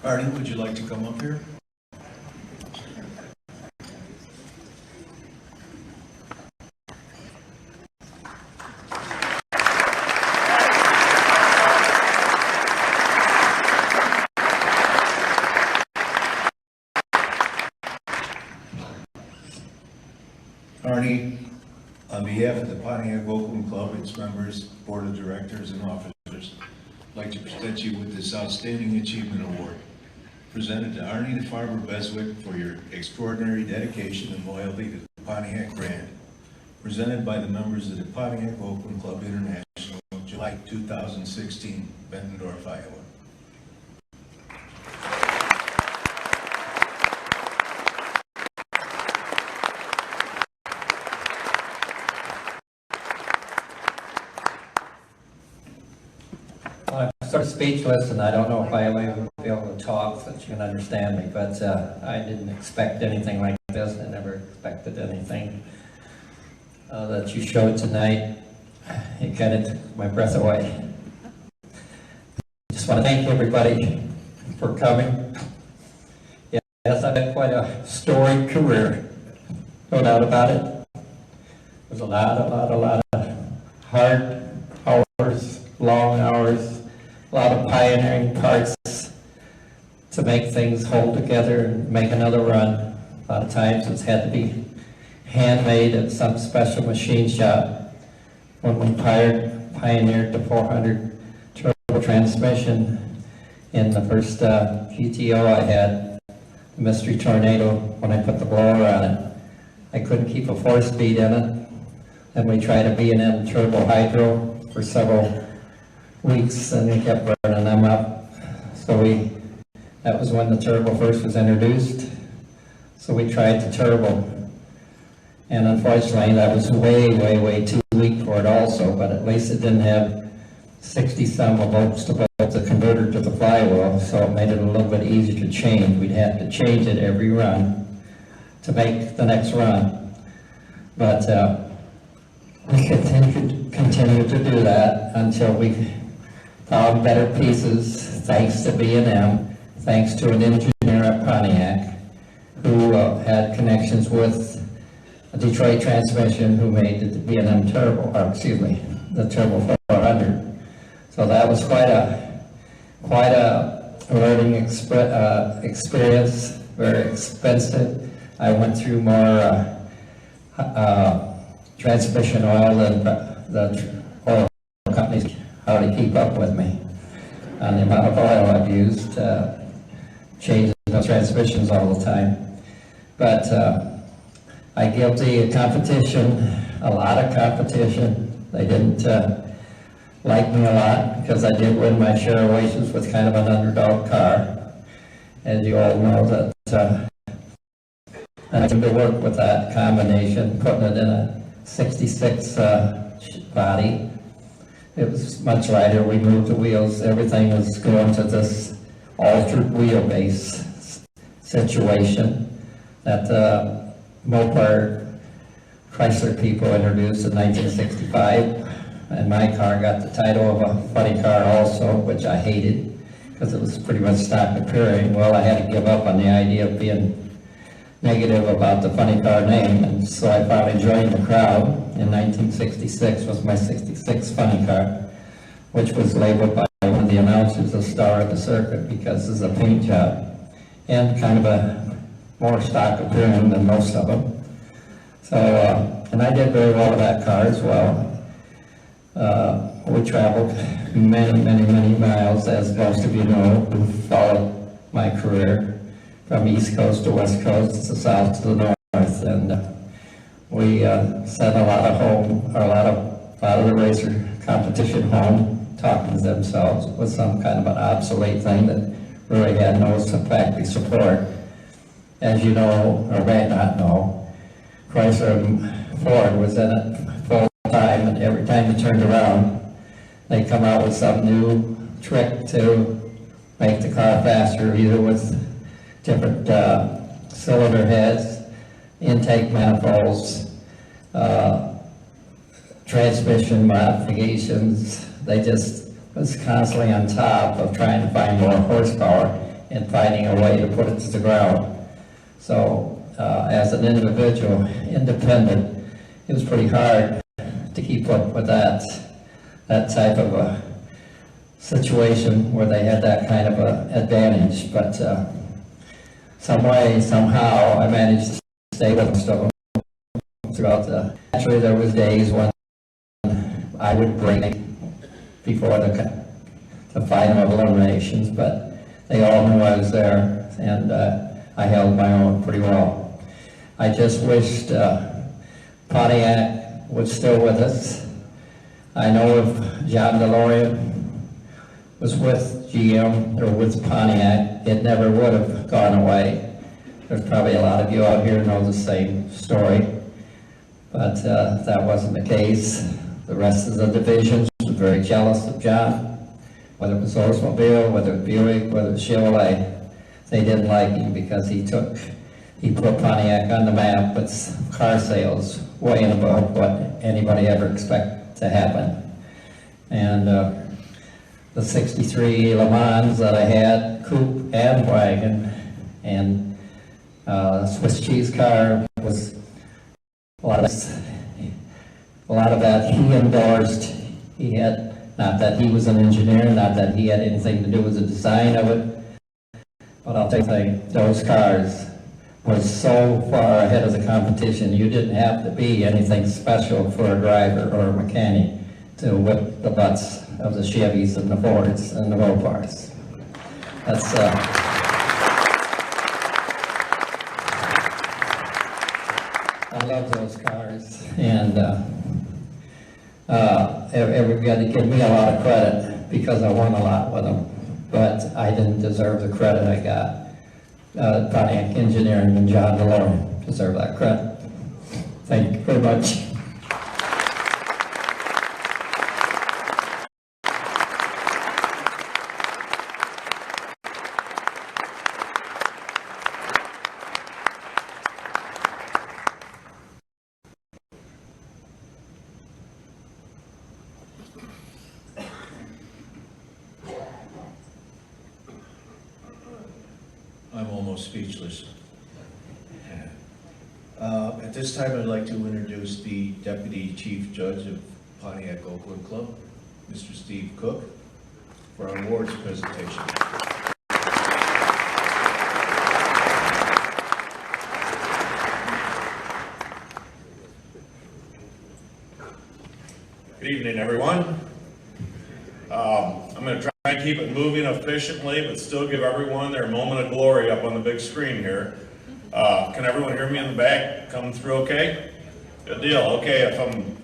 Artie, would you like to come up here? Arnie, on behalf of the Pontiac Oakland Club, its members, board of directors, and officers, I'd like to present you with this Outstanding Achievement Award, presented to Arnie the Farmer Beswick for your extraordinary dedication and loyalty to the Pontiac brand, presented by the members of the Pontiac Oakland Club International, July 2016, Bettendorf, Iowa. sort of speechless, and I don't know if I'll ever be able to talk so that you can understand me, but I didn't expect anything like this. I never expected anything that you showed tonight. It kind of took my breath away. Just want to thank everybody for coming. Yes, I've had quite a storied career, no doubt about it. There's a lot of hard hours, long hours, a lot of pioneering parts to make things hold together and make another run. A lot of times it's had to be handmade at some special machine shop. When we pioneered the 400 turbo transmission in the first GTO I had, the Mystery Tornado, when I put the blower on it, I couldn't keep a 4-speed in it. Then we tried a B&M turbo hydro for several weeks, and we kept burning them up. So that was when the turbo first was introduced. So we tried the turbo. And unfortunately, that was way too weak for it also, but at least it didn't have 60-some volts to both the converter to the flywheel, so it made it a little bit easier to change. We'd have to change it every run to make the next run. But we continued to do that until we found better pieces, thanks to B&M, thanks to an engineer at Pontiac who had connections with a Detroit Transmission who made the B&M Turbo, or excuse me, the Turbo 400. So that was quite a learning experience, very expensive. I went through more transmission oil than the oil companies how to keep up with me on the amount of oil I've used, changing the transmissions all the time. But I guilty of competition, a lot of competition. They didn't like me a lot because I did win my share of races with kind of an underdog car. As you all know, that I had to work with that combination, putting it in a 66 body. It was much lighter. We moved the wheels. Everything was going to this altered wheelbase situation that the Mopar Chrysler people introduced in 1965. And my car got the title of a funny car also, which I hated because it was pretty much stock appearing. Well, I had to give up on the idea of being negative about the funny car name, and so I finally joined the crowd in 1966. Was my 66 funny car, which was labeled by one of the announcers a star of the circuit because it's a paint job and kind of a more stock appearing than most of them. So, and I did very well with that car as well. We traveled many miles, as most of you know, who followed my career, from East Coast to West Coast to South to the North, and we sent a lot of the racer competition home, talking to themselves with some kind of an obsolete thing that really had no factory support. As you know, or may not know, Chrysler and Ford was in it full time, and every time you turned around, they come out with some new trick to make the car faster, either with different cylinder heads, intake manifolds, transmission modifications. They just was constantly on top of trying to find more horsepower and finding a way to put it to the ground. So as an individual, independent, it was pretty hard to keep up with that type of a situation where they had that kind of a advantage. But some way, somehow, I managed to stay with most of them throughout the. Actually, there was days when I would break before the final eliminations, but they all knew I was there, and I held my own pretty well. I just wished Pontiac was still with us. I know if John DeLorean was with GM or with Pontiac, it never would have gone away. There's probably a lot of you out here know the same story, but that wasn't the case. The rest of the divisions were very jealous of John. whether it was Oldsmobile, whether it was Buick, whether it was Chevrolet, they didn't like him because he put Pontiac on the map with car sales way and above what anybody ever expected to happen. And the 63 Le Mans that I had, coupe and wagon, and Swiss cheese car was a lot of that he endorsed. He had, not that he was an engineer, not that he had anything to do with the design of it, but I'll tell you, those cars were so far ahead of the competition, you didn't have to be anything special for a driver or a mechanic to whip the butts of the Chevys and the Fords and the Mopars. That's, I love those cars, and everybody gave me a lot of credit because I won a lot with them, but I didn't deserve the credit I got. Pontiac Engineering and John DeLore deserve that credit. Thank you very much. I'm almost speechless. At this time, I'd like to introduce the Deputy Chief Judge of Pontiac Oakwood Club, Mr. Steve Cook, for our awards presentation. Good evening, everyone. I'm going to try and keep it moving efficiently, but still give everyone their moment of glory up on the big screen here. Can everyone hear me in the back? Coming through okay? Good deal. Okay, if I'm,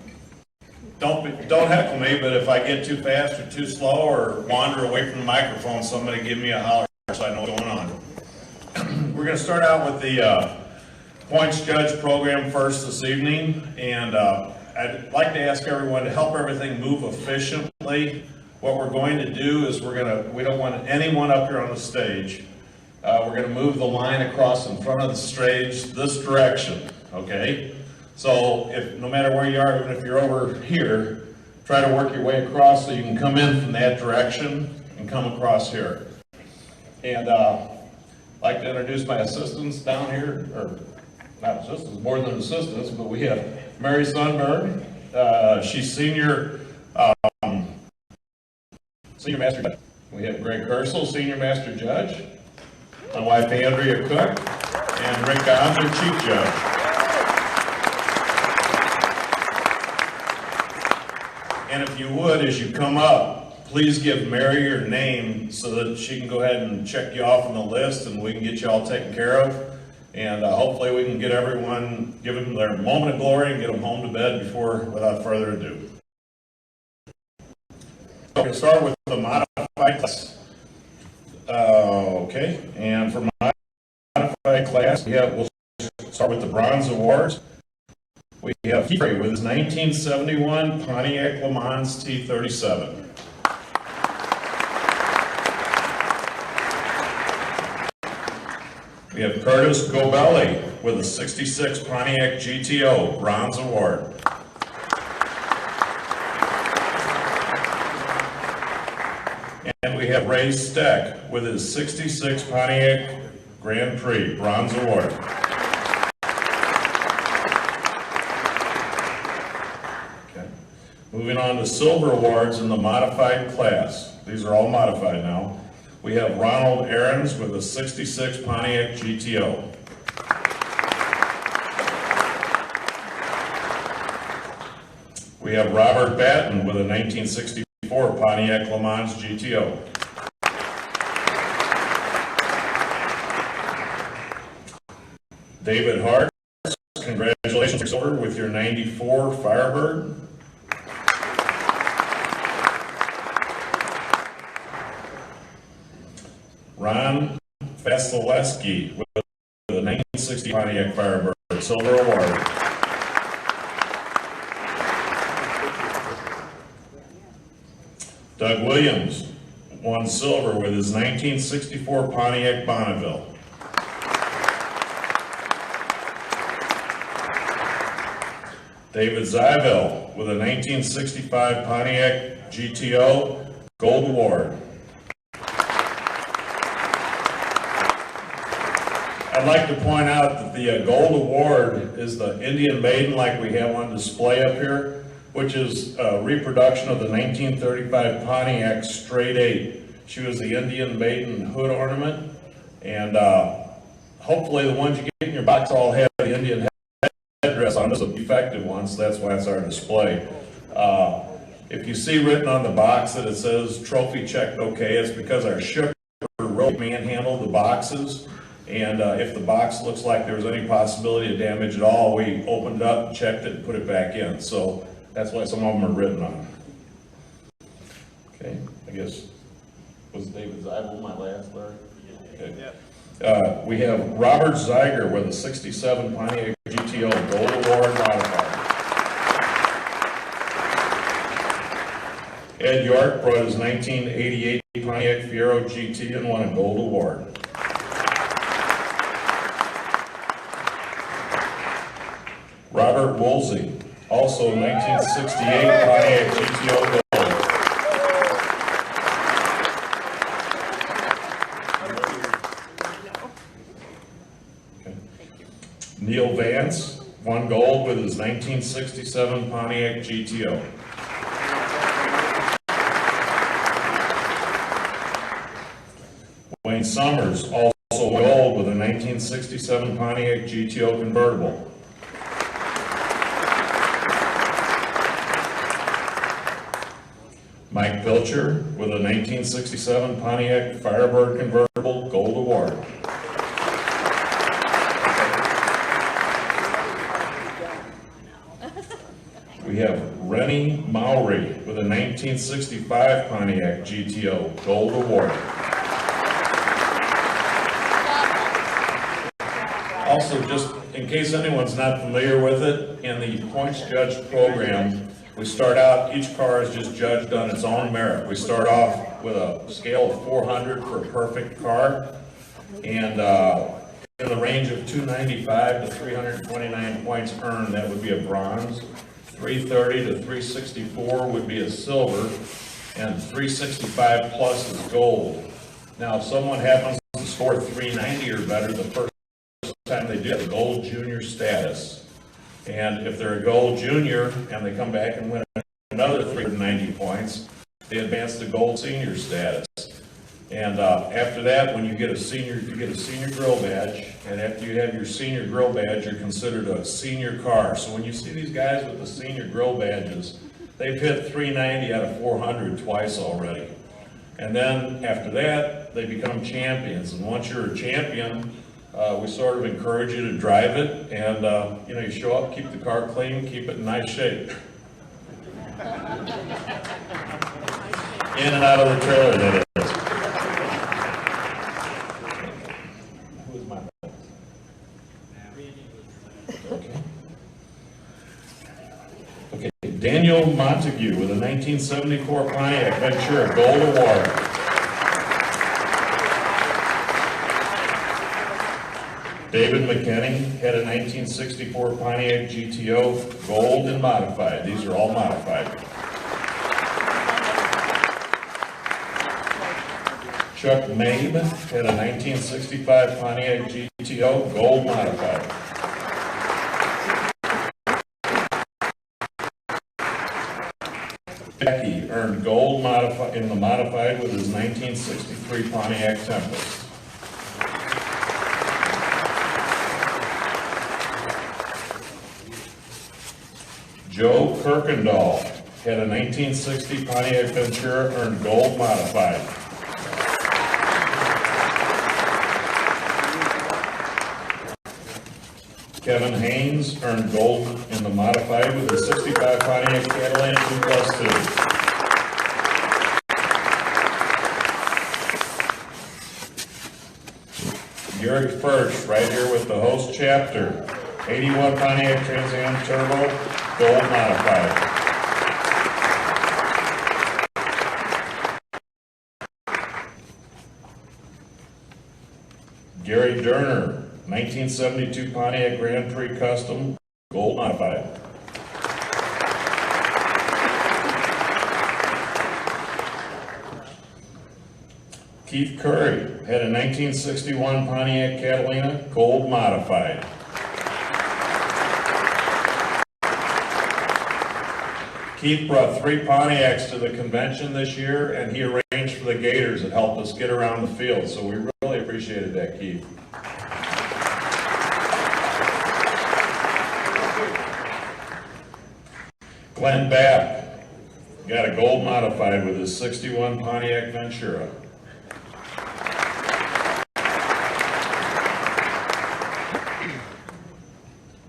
don't heckle me, but if I get too fast or too slow or wander away from the microphone, somebody give me a holler so I know what's going on. We're going to start out with the points judge program first this evening, and I'd like to ask everyone to help everything move efficiently. What we're going to do is we don't want anyone up here on the stage. We're going to move the line across in front of the stage this direction, okay? So no matter where you are, even if you're over here, try to work your way across so you can come in from that direction and come across here. And I'd like to introduce my assistants down here, or not assistants, more than assistants, but we have Mary Sundberg. She's senior master judge. We have Greg Kersel, senior master judge. My wife Andrea Cook, and Rick Gonzer, chief judge. And if you would, as you come up, please give Mary your name so that she can go ahead and check you off on the list and we can get you all taken care of. And hopefully we can get everyone, give them their moment of glory and get them home to bed without further ado. We're going to start with the modified class. Okay, and for modified class, we'll start with the bronze awards. We have Heath with his 1971 Pontiac Le Mans T37. We have Curtis Gobelli with a 66 Pontiac GTO Bronze Award. And we have Ray Steck with his 66 Pontiac Grand Prix Bronze Award. Okay. Moving on to silver awards in the modified class. These are all modified now. We have Ronald Ahrens with a 66 Pontiac GTO. We have Robert Batten with a 1964 Pontiac Le Mans GTO. David Hart, congratulations silver with your 94 Firebird. Ron Vasilevsky with the 1960 Pontiac Firebird Silver Award. Doug Williams won silver with his 1964 Pontiac Bonneville. David Zyville with a 1965 Pontiac GTO Gold Award. I'd like to point out that the Gold Award is the Indian Maiden like we have on display up here, which is a reproduction of the 1935 Pontiac Straight 8. She was the Indian Maiden hood ornament, and hopefully the ones you get in your box all have the Indian headdress on. This is a defective one, so that's why it's our display. If you see written on the box that it says trophy checked okay, it's because our shipper really manhandled the boxes. And if the box looks like there was any possibility of damage at all, we opened it up, checked it, and put it back in. So that's why some of them are written on. Okay, I guess, was David Zyville my last, Larry? Okay. We have Robert Zeiger with a 67 Pontiac GTO Gold Award modified. Ed York brought his 1988 Pontiac Fiero GT and won a Gold Award. Robert Woolsey, also 1968 Pontiac GTO Gold. Okay. Neil Vance won gold with his 1967 Pontiac GTO. Wayne Summers also won gold with a 1967 Pontiac GTO convertible. Mike Pilcher with a 1967 Pontiac Firebird convertible Gold Award. We have Rennie Mowry with a 1965 Pontiac GTO Gold Award. Also, just in case anyone's not familiar with it, in the points judge program, we start out, each car is just judged on its own merit. We start off with a scale of 400 for a perfect car, and in the range of 295 to 329 points earned, that would be a bronze. 330 to 364 would be a silver, and 365 plus is gold. Now, if someone happens to score 390 or better the first time they do, a gold junior status. And if they're a gold junior and they come back and win another 390 points, they advance to gold senior status. And after that, when you get a senior grill badge, and after you have your senior grill badge, you're considered a senior car. So when you see these guys with the senior grill badges, they've hit 390 out of 400 twice already. And then after that, they become champions. And once you're a champion, we sort of encourage you to drive it, and you show up, keep the car clean, keep it in nice shape. In and out of the trailer, that is. Who is my Okay, Daniel Montague with a 1974 Pontiac Ventura Gold Award. David McKinney had a 1964 Pontiac GTO Gold and modified. These are all modified. Chuck Mabe had a 1965 Pontiac GTO Gold modified. Becky earned gold in the modified with his 1963 Pontiac Tempest. Joe Kirkendall had a 1960 Pontiac Ventura earned gold modified. Kevin Haynes earned gold in the modified with a 65 Pontiac Cadillac 2+2. Gary First, right here with the host chapter, 81 Pontiac Trans Am Turbo, gold modified. Gary Durner, 1972 Pontiac Grand Prix Custom, gold modified. Keith Curry had a 1961 Pontiac Catalina, gold modified. Keith brought 3 Pontiacs to the convention this year, and he arranged for the Gators that helped us get around the field, so we really appreciated that, Keith. Glenn Babb got a gold modified with his 61 Pontiac Ventura.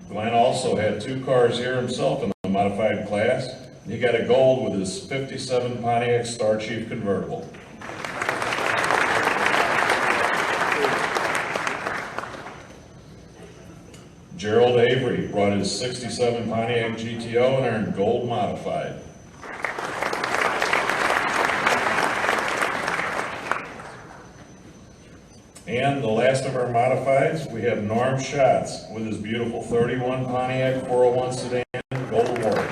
Glenn also had 2 cars here himself in the modified class. He got a gold with his 57 Pontiac Star Chief convertible. Gerald Avery brought his 67 Pontiac GTO and earned gold modified. And the last of our modifieds, we have Norm Schatz with his beautiful 31 Pontiac 401 sedan, gold award.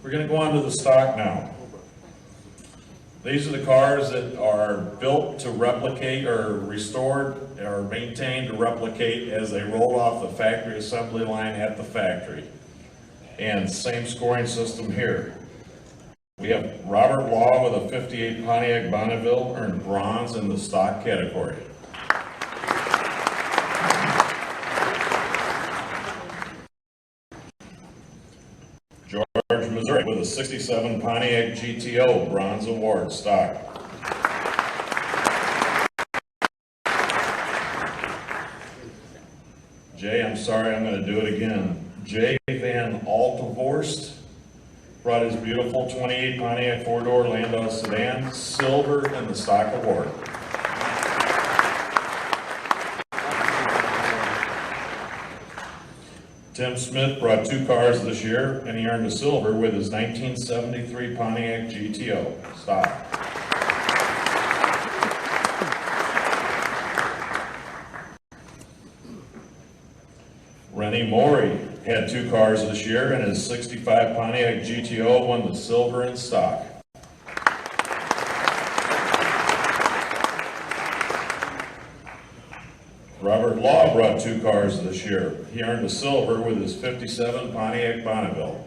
We're going to go on to the stock now. These are the cars that are built to replicate or restored or maintained to replicate as they roll off the factory assembly line at the factory. And same scoring system here. We have Robert Law with a 58 Pontiac Bonneville earned bronze in the stock category. George Missouri with a 67 Pontiac GTO bronze award stock. Jay, I'm sorry, I'm going to do it again. Jay Van Altevorst brought his beautiful 28 Pontiac 4-door Landau sedan, silver in the stock award. Tim Smith brought 2 cars this year, and he earned a silver with his 1973 Pontiac GTO stock. Rennie Morey had 2 cars this year, and his 65 Pontiac GTO won the silver in stock. Robert Law brought 2 cars this year. He earned a silver with his 57 Pontiac Bonneville.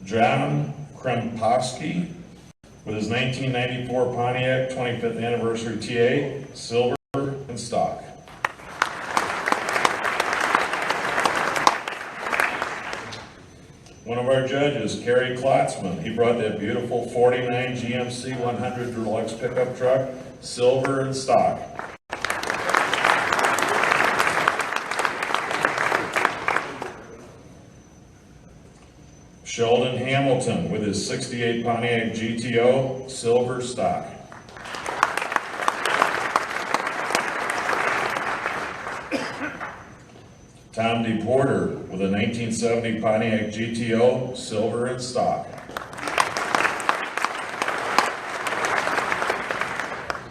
John Krempowski with his 1994 Pontiac 25th Anniversary TA, silver in stock. One of our judges, Kerry Klotzman, he brought that beautiful 49 GMC 100 Deluxe pickup truck, silver in stock. Sheldon Hamilton with his 68 Pontiac GTO, silver stock. Tom DePorter with a 1970 Pontiac GTO, silver in stock.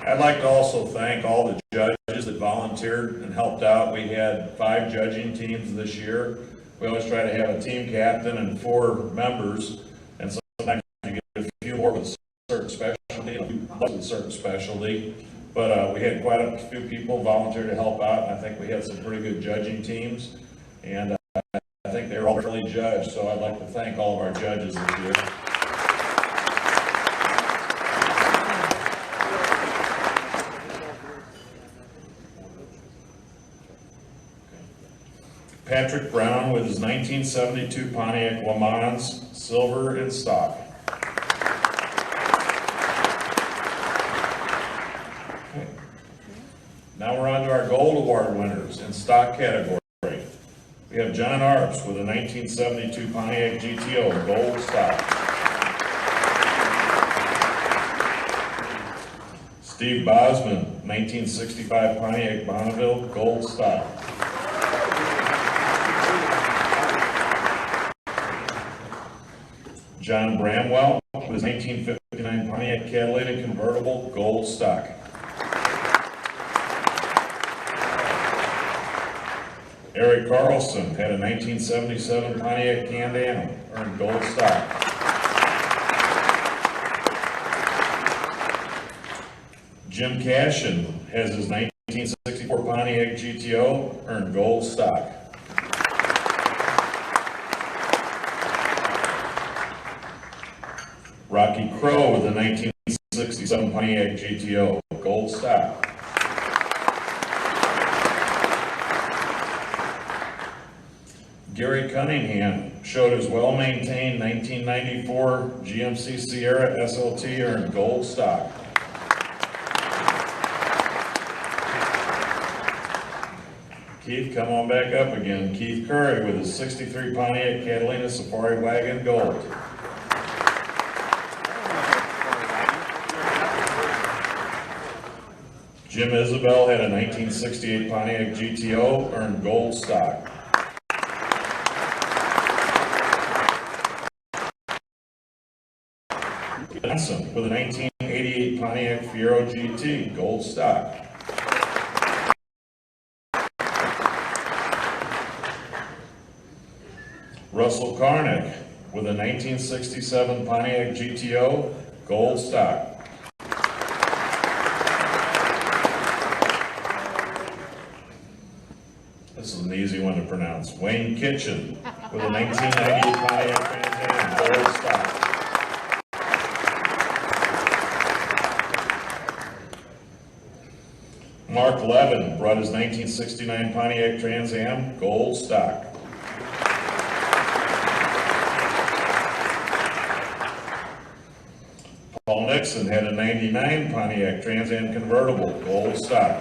I'd like to also thank all the judges that volunteered and helped out. We had 5 judging teams this year. We always try to have a team captain and 4 members, and sometimes you get a few more with a certain specialty, a few less with a certain specialty. But we had quite a few people volunteer to help out, and I think we had some pretty good judging teams. And I think they were all really judged, so I'd like to thank all of our judges this year. Patrick Brown with his 1972 Pontiac Le Mans, silver in stock. Now we're on to our gold award winners in stock category. We We have John Arps with a 1972 Pontiac GTO, gold stock. Steve Bosman, 1965 Pontiac Bonneville, gold stock. John Bramwell with 1959 Pontiac Catalytic Convertible, gold stock. Eric Carlson had a 1977 Pontiac Can-Am, earned gold stock. Jim Cashin has his 1964 Pontiac GTO, earned gold stock. Rocky Crow with the 1967 Pontiac GTO, gold stock. Gary Cunningham showed his well-maintained 1994 GMC Sierra SLT, earned gold stock. Keith, come on back up again. Keith Curry with his 63 Pontiac Catalina Safari Wagon, gold. Jim Isabel had a 1968 Pontiac GTO, earned gold stock. Johnson with a 1988 Pontiac Fiero GT, gold stock. Russell Karnick with a 1967 Pontiac GTO, gold stock. This is an easy one to pronounce. Wayne Kitchen with a 1998 Pontiac Trans Am, gold stock. Mark Levin brought his 1969 Pontiac Trans Am, gold stock. Paul Nixon had a 99 Pontiac Trans Am convertible, gold stock.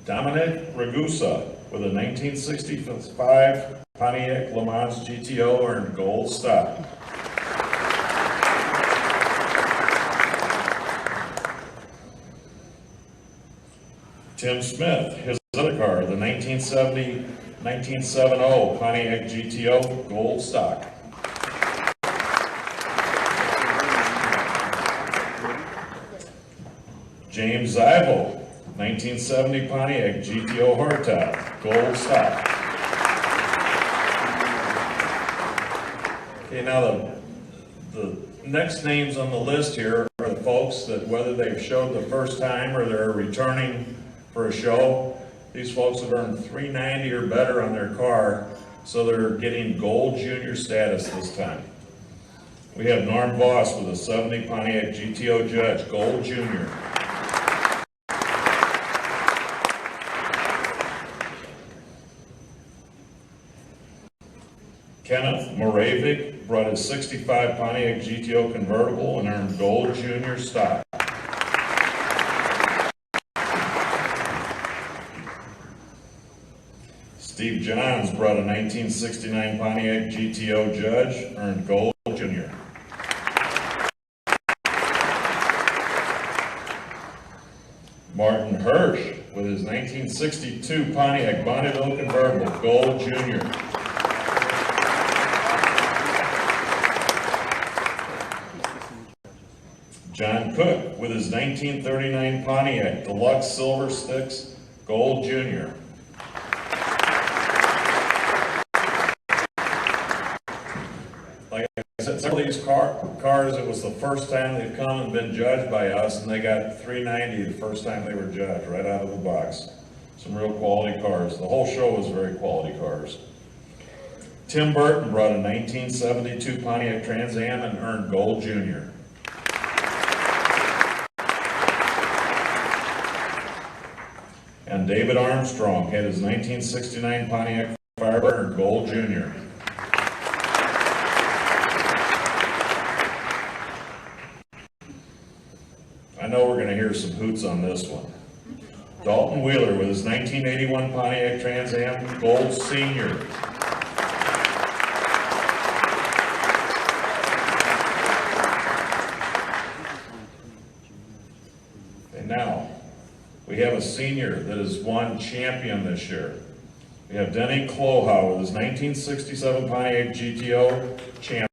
Dominic Ragusa with a 1965 Pontiac Le Mans GTO, earned gold stock. Tim Smith, his other car, the 1970 Pontiac GTO, gold stock. James Zeibel, 1970 Pontiac GTO hardtop, gold stock. Okay, now the next names on the list here are the folks that, whether they've showed the first time or they're returning for a show, these folks have earned $390 or better on their car, so they're getting gold junior status this time. We have Norm Voss with a 70 Pontiac GTO Judge, gold junior. Kenneth Moravik brought his 65 Pontiac GTO convertible and earned gold junior stock. Steve Johns brought a 1969 Pontiac GTO Judge, earned gold junior. Martin Hirsch with his 1962 Pontiac Bonneville convertible, gold junior. John Cook with his 1939 Pontiac Deluxe Silver Sticks, gold junior. Like I said, several of these cars, it was the first time they've come and been judged by us, and they got $390 the first time they were judged, right out of the box. Some real quality cars. The whole show was very quality cars. Tim Burton brought a 1972 Pontiac Trans Am and earned gold junior. And David Armstrong had his 1969 Pontiac Firebird gold junior. I know we're gonna hear some hoots on this one. Dalton Wheeler with his 1981 Pontiac Trans Am Gold Senior. And now, we have a senior that has won champion this year. We have Denny Kloha with his 1967 Pontiac GTO champion.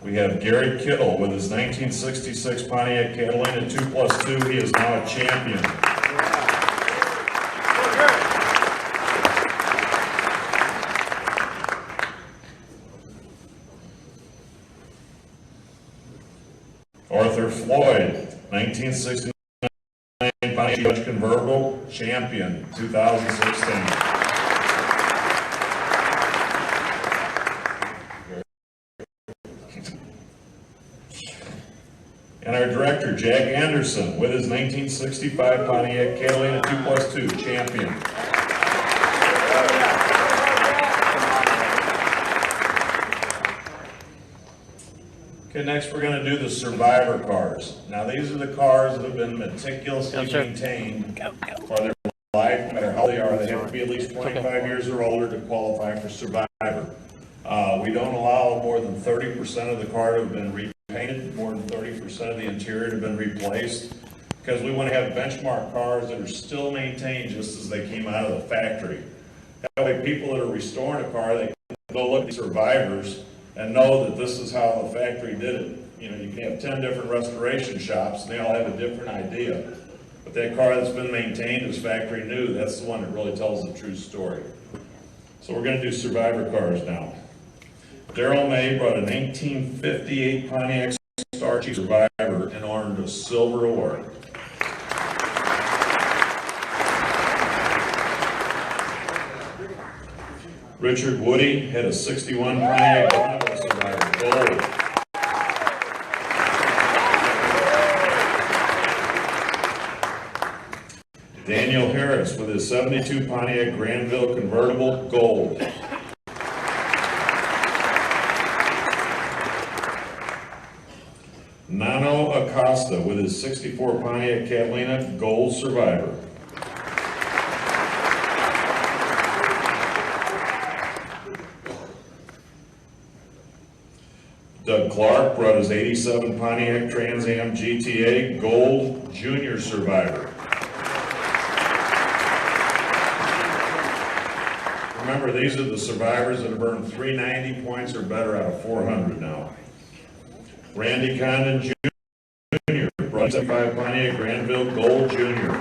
We have Gary Kittle with his 1966 Pontiac Catalina 2+2. He is now a champion. Arthur Floyd, 1969 Pontiac Convertible champion, 2016. And our director, Jack Anderson, with his 1965 Pontiac Catalina 2+2 champion. Okay, next we're going to do the survivor cars. Now these are the cars that have been meticulously maintained for their life, no matter how they are. They have to be at least 25 years or older to qualify for survivor. We don't allow more than 30% of the car to have been repainted, more than 30% of the interior to have been replaced, because we want to have benchmark cars that are still maintained just as they came out of the factory. That way people that are restoring a car, they can go look at survivors and know that this is how the factory did it. You know, you can have 10 different restoration shops and they all have a different idea. But that car that's been maintained as factory new, that's the one that really tells the true story. So we're going to do survivor cars now. Darrell May brought a 1958 Pontiac Star Chief Survivor and earned a silver award. Richard Woody had a 61 Pontiac Bonneville Survivor, gold. Daniel Harris with his 72 Pontiac Granville Convertible, gold. Nano Acosta with his 64 Pontiac Catalina, gold survivor. Doug Clark brought his 87 Pontiac Trans Am GTA, gold junior survivor. Remember, these are the survivors that have earned 390 points or better out of 400 now. Randy Condon Jr. brought 75 Pontiac Granville Gold Jr.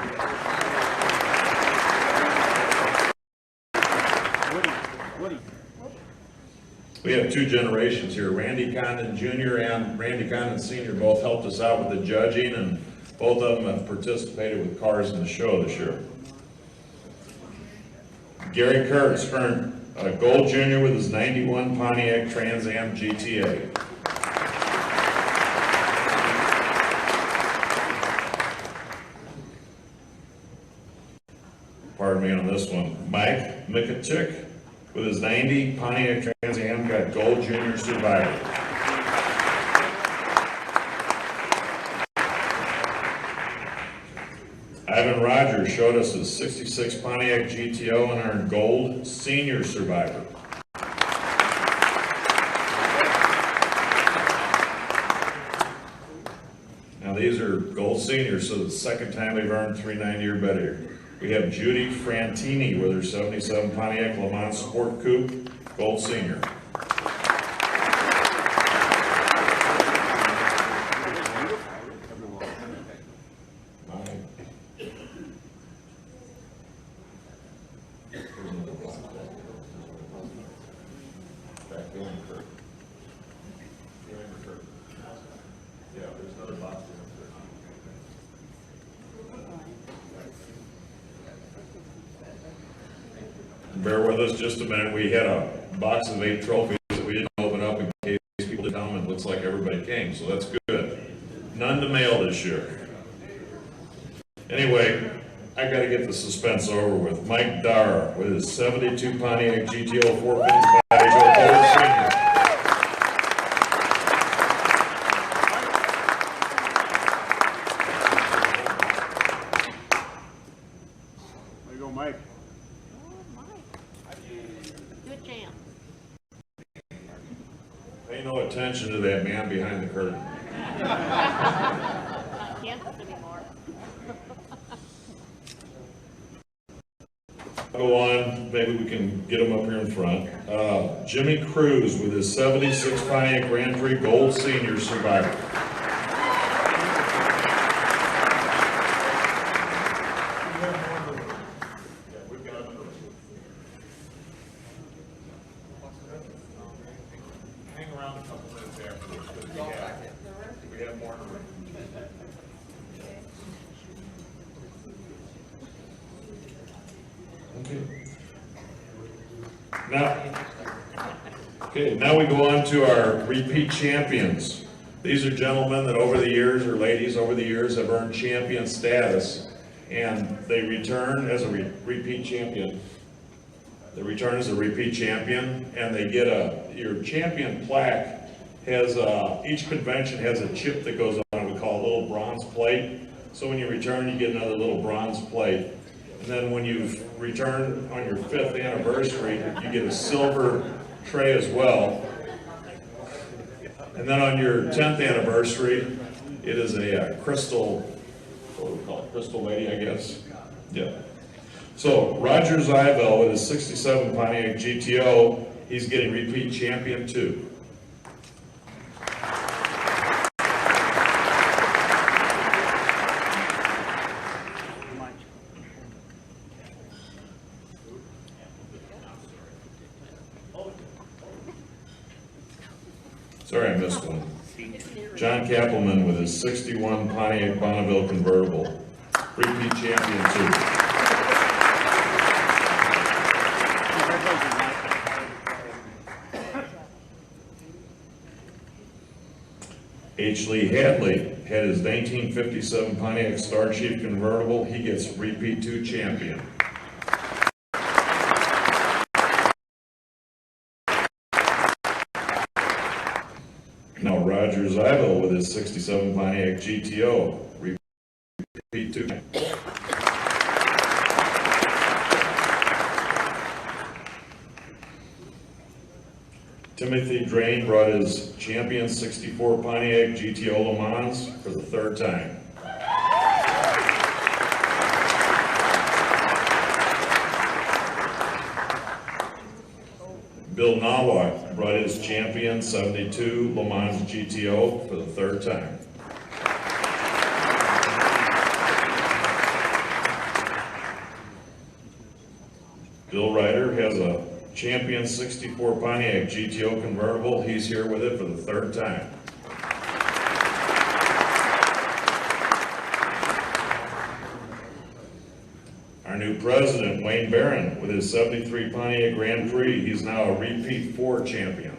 We have two generations here. Randy Condon Jr. and Randy Condon Sr. both helped us out with the judging, and both of them have participated with cars in the show this year. Gary Kurtz earned a Gold Jr. with his 91 Pontiac Trans Am GTA. Pardon me on this one. Mike Mikuchik with his 90 Pontiac Trans Am got Gold Junior Survivor. Ivan Rogers showed us his 66 Pontiac GTO and earned Gold Senior Survivor. Now these are Gold Seniors, so the second time they've earned 390 or better. We have Judy Frantini with her 77 Pontiac Le Mans Sport Coupe, Gold Senior. Bear with us just a minute. We had a box of 8 trophies that we didn't open up in case people didn't come, and it looks like everybody came, so that's good. None to mail this year. Anyway, I gotta get the suspense over with. Mike Darr with his 72 Pontiac GTO 455 Gold Senior. There you go, Mike. Good jam. Pay no attention to that man behind the curtain. Can't anymore. Go on, maybe we can get him up here in front. Jimmy Cruz with his 76 Pontiac Grand Prix Gold Senior Survivor. Hang around a couple minutes afterwards, because we have more in the room. Now we go on to our repeat champions. These are gentlemen that over the years, or ladies over the years, have earned champion status, and they return as a repeat champion. They return as a repeat champion, and they get your champion plaque has, each convention has a chip that goes on it, we call a little bronze plate. So when you return, you get another little bronze plate. And then when you return on your 5th anniversary, you get a silver tray as well. And then on your 10th anniversary, it is a crystal, what do we call it, crystal lady, I guess. Yeah. So Roger Zyvel with his 67 Pontiac GTO, he's getting repeat champion too. Sorry, I missed one. John Kappelman with his 61 Pontiac Bonneville convertible, repeat champion too. H. Lee Hadley had his 1957 Pontiac Star Chief convertible. He gets repeat 2 champion. Now Roger Zyvel with his 67 Pontiac GTO, repeat 2. Timothy Drain brought his champion 64 Pontiac GTO Le Mans for the 3rd time. Bill Nawak brought his champion 72 Le Mans GTO for the 3rd time. Bill Ryder has a champion 64 Pontiac GTO convertible. He's here with it for the 3rd time. Our new president, Wayne Barron, with his 73 Pontiac Grand Prix, he's now a repeat 4 champion.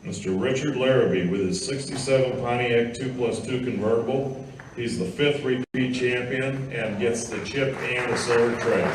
Mr. Richard Larrabee with his 67 Pontiac 2+2 convertible. He's the 5th repeat champion and gets the chip and the silver tray.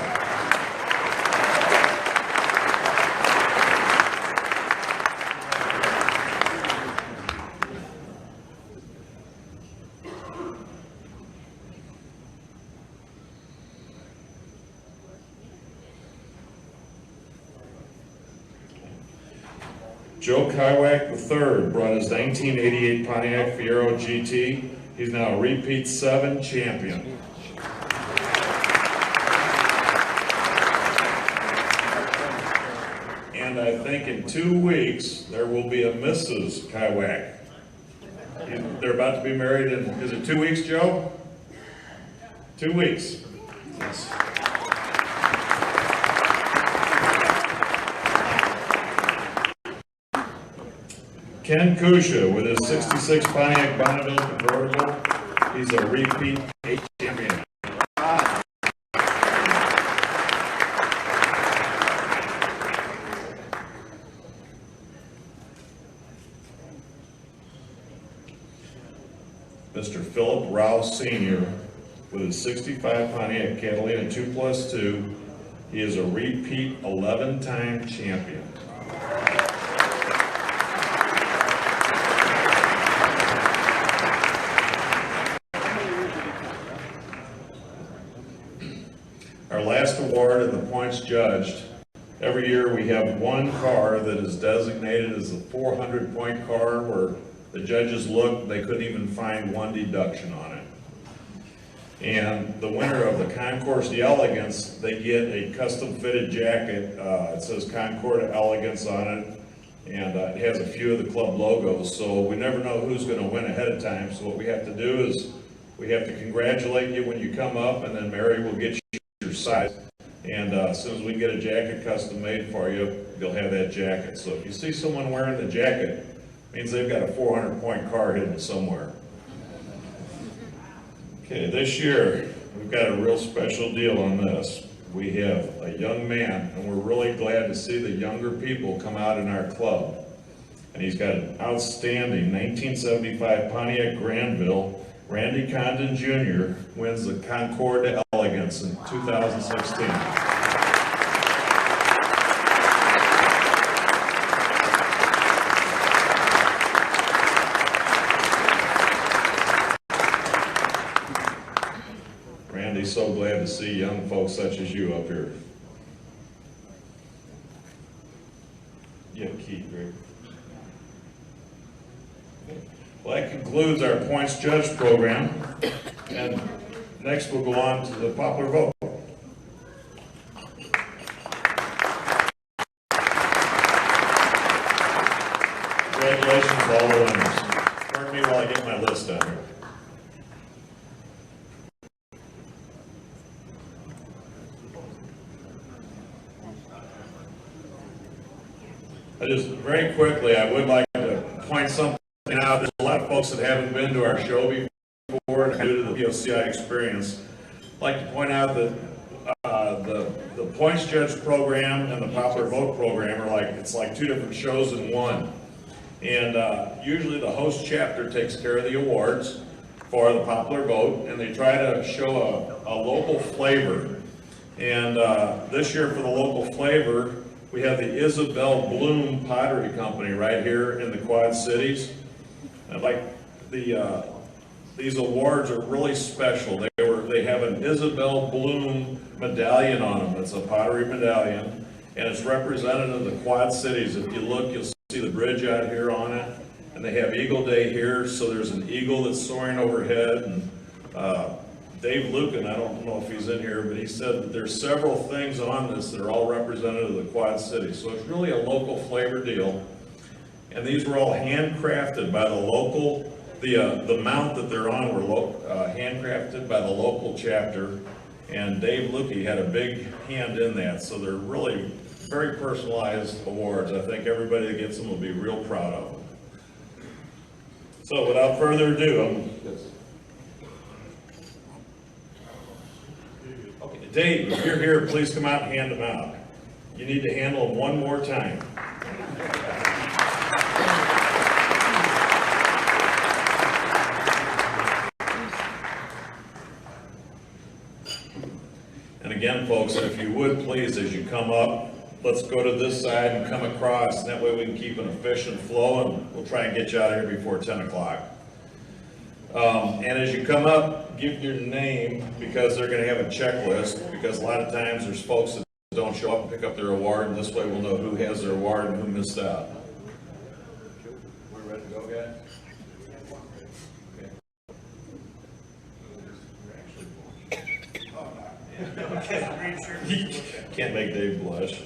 Joe Kywak III brought his 1988 Pontiac Fiero GT. He's now a repeat 7 champion. And I think in 2 weeks, there will be a Mrs. Kywak. They're about to be married in, is it 2 weeks, Joe? 2 weeks. Yes. Ken Kusha with his 66 Pontiac Bonneville convertible. He's a repeat 8 champion. Philip Rouse Sr. with his 65 Pontiac Catalina 2+2. He is a repeat 11-time champion. Our last award and the points judged. Every year we have one car that is designated as a 400-point car where the judges looked, they couldn't even find one deduction on it. And the winner of the Concours d'Elegance, they get a custom fitted jacket. It says Concours d'Elegance on it, and it has a few of the club logos, so we never know who's going to win ahead of time. So what we have to do is we have to congratulate you when you come up, and then Mary will get you your size. And as soon as we get a jacket custom made for you, you'll have that jacket. So if you see someone wearing the jacket, it means they've got a 400-point car hidden somewhere. Okay, this year, we've got a real special deal on this. We have a young man, and we're really glad to see the younger people come out in our club. And he's got an outstanding 1975 Pontiac Granville. Randy Condon Jr. wins the Concours d'Elegance in 2016. Randy's so glad to see young folks such as you up here. You have a key, Greg. Well, that concludes our points judge program, and next we'll go on to the popular vote. Congratulations to all the winners. Pardon me while I get my list down here. Just very quickly, I would like to point something out. There's a lot of folks that haven't been to our show before due to the POCI experience. I'd like to point out that the points judge program and the popular vote program are it's like two different shows in one. And usually the host chapter takes care of the awards for the popular vote, and they try to show a local flavor. And this year for the local flavor, we have the Isabel Bloom Pottery Company right here in the Quad Cities. I'd like these awards are really special. They have an Isabel Bloom medallion on them. It's a pottery medallion, and it's representative of the Quad Cities. If you look, you'll see the bridge out here on it, and they have Eagle Day here. So there's an eagle that's soaring overhead. And Dave Lucan, I don't know if he's in here, but he said that there's several things on this that are all representative of the Quad Cities. So it's really a local flavor deal. And these were all handcrafted by the local, the mount that they're on were handcrafted by the local chapter. And Dave Lucan had a big hand in that. So they're really very personalized awards. I think everybody that gets them will be real proud of them. So without further ado, Dave, if you're here, please come out and hand them out. You need to handle them one more time. And again, folks, if you would please, as you come up, let's go to this side and come across. And that way we can keep an efficient flow, and we'll try and get you out of here before 10 o'clock. And as you come up, give your name, because they're going to have a checklist, because a lot of times there's folks that don't show up and pick up their award, and this way we'll know who has their award and who missed out. We're ready to go, guys? Okay. Can't make Dave blush.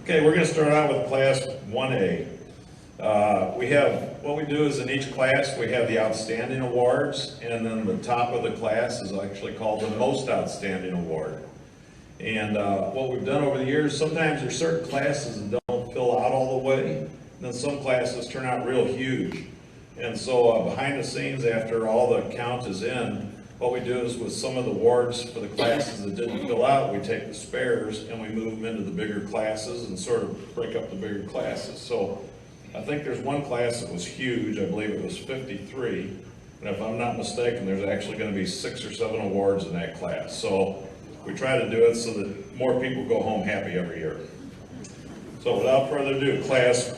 Okay, we're going to start out with Class 1A. What we do is in each class we have the outstanding awards, and then the top of the class is actually called the most outstanding award. And what we've done over the years, sometimes there's certain classes that don't fill out all the way, and then some classes turn out real huge. And so behind the scenes, after all the count is in, what we do is with some of the awards for the classes that didn't fill out, we take the spares and we move them into the bigger classes and sort of break up the bigger classes. So I think there's one class that was huge. I believe it was 53. And if I'm not mistaken, there's actually going to be 6 or 7 awards in that class. So we try to do it so that more people go home happy every year. So without further ado, Class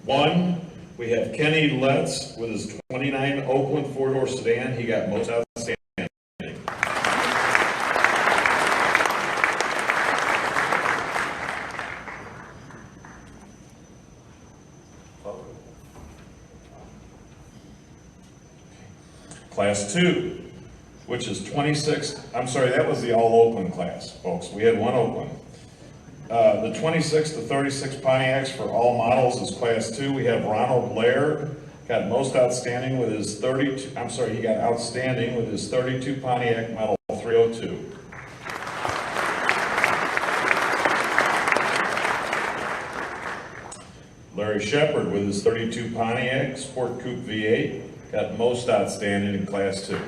1, we have Kenny Letts with his 29 Oakland 4-door sedan. He got most outstanding. Class 2, which is 26, I'm sorry, that was the all Oakland class, folks. We had one Oakland. The 26 to 36 Pontiacs for all models is Class 2. We have Ronald Laird, got most outstanding with his 32, I'm sorry, he got outstanding with his 32 Pontiac Model 302. Larry Shepard with his 32 Pontiac Sport Coupe V8, got most outstanding in Class 2.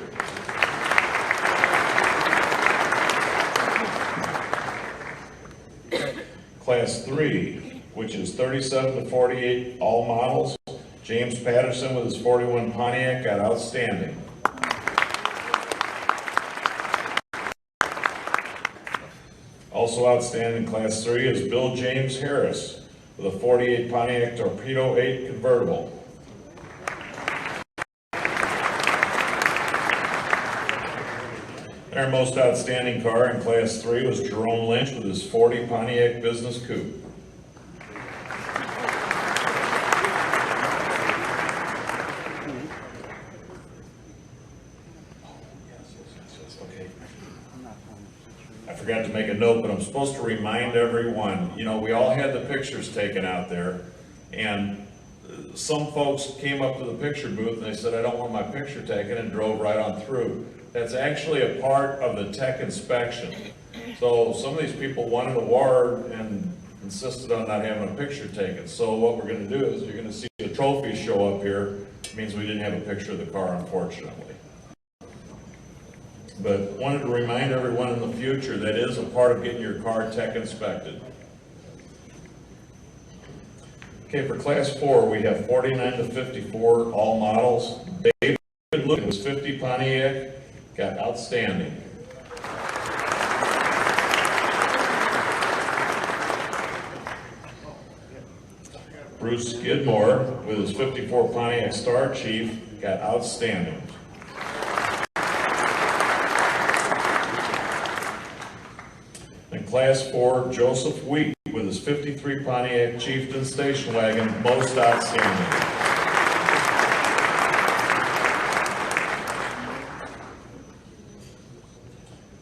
Class 3, which is 37 to 48 all models, James Patterson with his 41 Pontiac got outstanding. Also outstanding in Class 3 is Bill James Harris with a 48 Pontiac Torpedo 8 convertible. Our most outstanding car in Class 3 was Jerome Lynch with his 40 Pontiac Business Coupe. Okay. I forgot to make a note, but I'm supposed to remind everyone, you know, we all had the pictures taken out there, and some folks came up to the picture booth and they said, I don't want my picture taken, and drove right on through. That's actually a part of the tech inspection. So some of these people wanted an award and insisted on not having a picture taken. So what we're going to do is you're going to see a trophy show up here. It means we didn't have a picture of the car, unfortunately. But wanted to remind everyone in the future that is a part of getting your car tech inspected. Okay, for Class 4, we have 49 to 54 all models. David Luke was 50 Pontiac, got outstanding. Bruce Skidmore with his 54 Pontiac Star Chief got outstanding. In Class 4, Joseph Wheat with his 53 Pontiac Chieftain Station Wagon, most outstanding.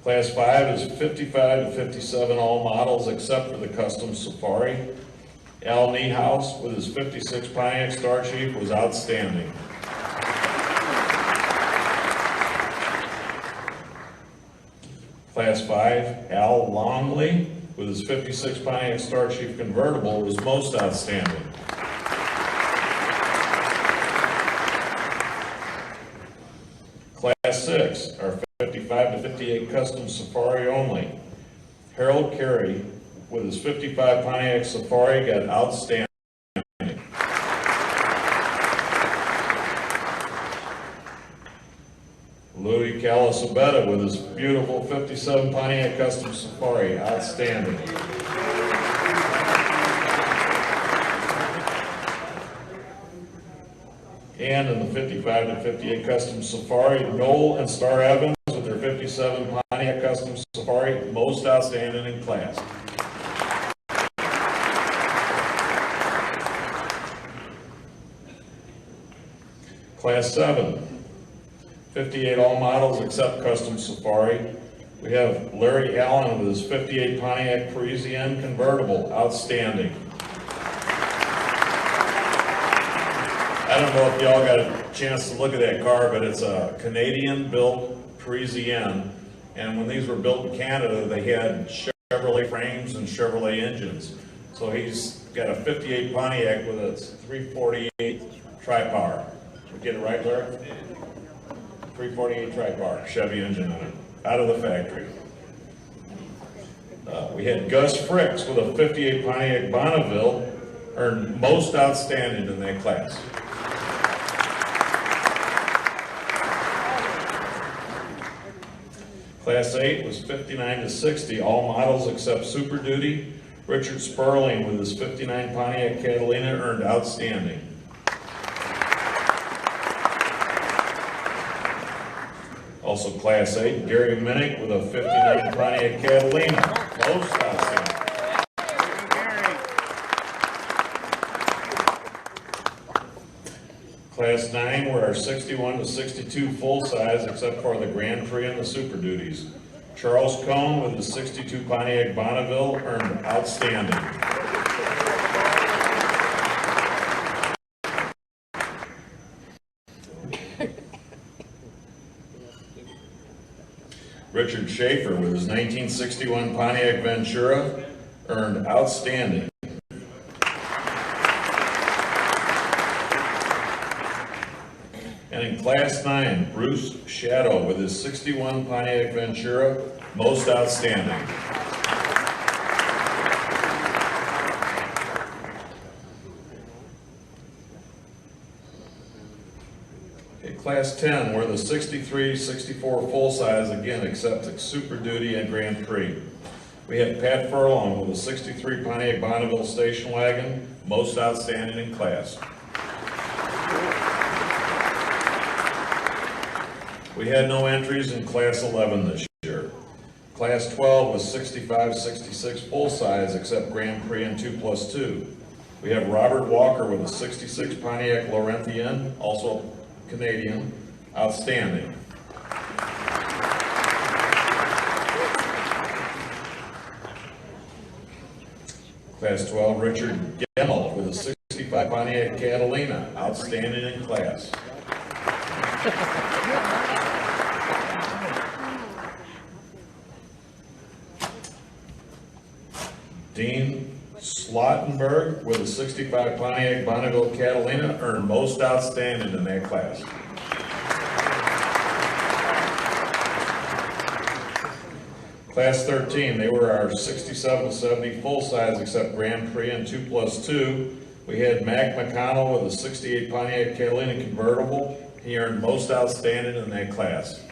Class 5 is 55 to 57 all models except for the Custom Safari. Al Niehaus with his 56 Pontiac Star Chief was outstanding. Class 5, Al Longley with his 56 Pontiac Star Chief convertible was most outstanding. Class 6, our 55 to 58 Custom Safari only. Harold Carey with his 55 Pontiac Safari got outstanding. Louis Calasabetta with his beautiful 57 Pontiac Custom Safari, outstanding. And in the 55 to 58 Custom Safari, Noel and Star Evans with their 57 Pontiac Custom Safari, most outstanding in class. Class 7. 58 all models except Custom Safari. We have Larry Allen with his 58 Pontiac Parisienne convertible, outstanding. I don't know if y'all got a chance to look at that car, but it's a Canadian-built Parisienne, and when these were built in Canada, they had Chevrolet frames and Chevrolet engines. So he's got a 58 Pontiac with a 348 tri-power. Did we get it right, Larry? 348 tri-power, Chevy engine on it, out of the factory. We had Gus Fricks with a 58 Pontiac Bonneville, earned most outstanding in that class. Class 8 was 59 to 60, all models except Super Duty. Richard Sperling with his 59 Pontiac Catalina earned outstanding. Also Class 8, Gary Minnick with a 59 Pontiac Catalina, most outstanding. Class 9 were our 61 to 62 full size except for the Grand Prix and the Super Duties. Charles Cohn with the 62 Pontiac Bonneville earned outstanding. Richard Schaefer with his 1961 Pontiac Ventura earned outstanding. And in Class 9, Bruce Shadow with his 61 Pontiac Ventura, most outstanding. Okay, Class 10 were the 63, 64 full size, again except the Super Duty and Grand Prix. We have Pat Furlong with a 63 Pontiac Bonneville station wagon, most outstanding in class. We had no entries in Class 11 this year. Class 12 was 65, 66 full size except Grand Prix and 2+2. We have Robert Walker with a 66 Pontiac Laurentian, also Canadian, outstanding. Class 12, Richard Gemmel with a 65 Pontiac Catalina, outstanding in class. Dean Slottenberg with a 65 Pontiac Bonneville Catalina earned most outstanding in that class. Class 13, they were our 67 to 70 full size except Grand Prix and 2+2. We had Mac McConnell with a 68 Pontiac Catalina convertible. He earned most outstanding in that class.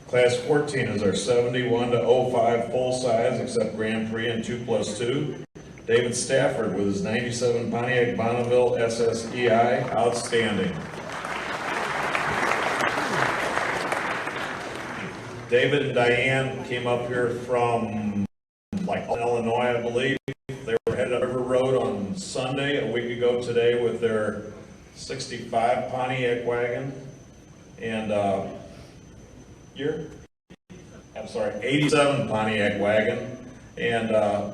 Class 14 is our 71 to 05 full size except Grand Prix and 2+2. David Stafford with his 97 Pontiac Bonneville SSEI, outstanding. David and Diane came up here from Illinois, I believe. They were headed up River Road on Sunday, a week ago today, with their 65 Pontiac wagon. And 87 Pontiac wagon. And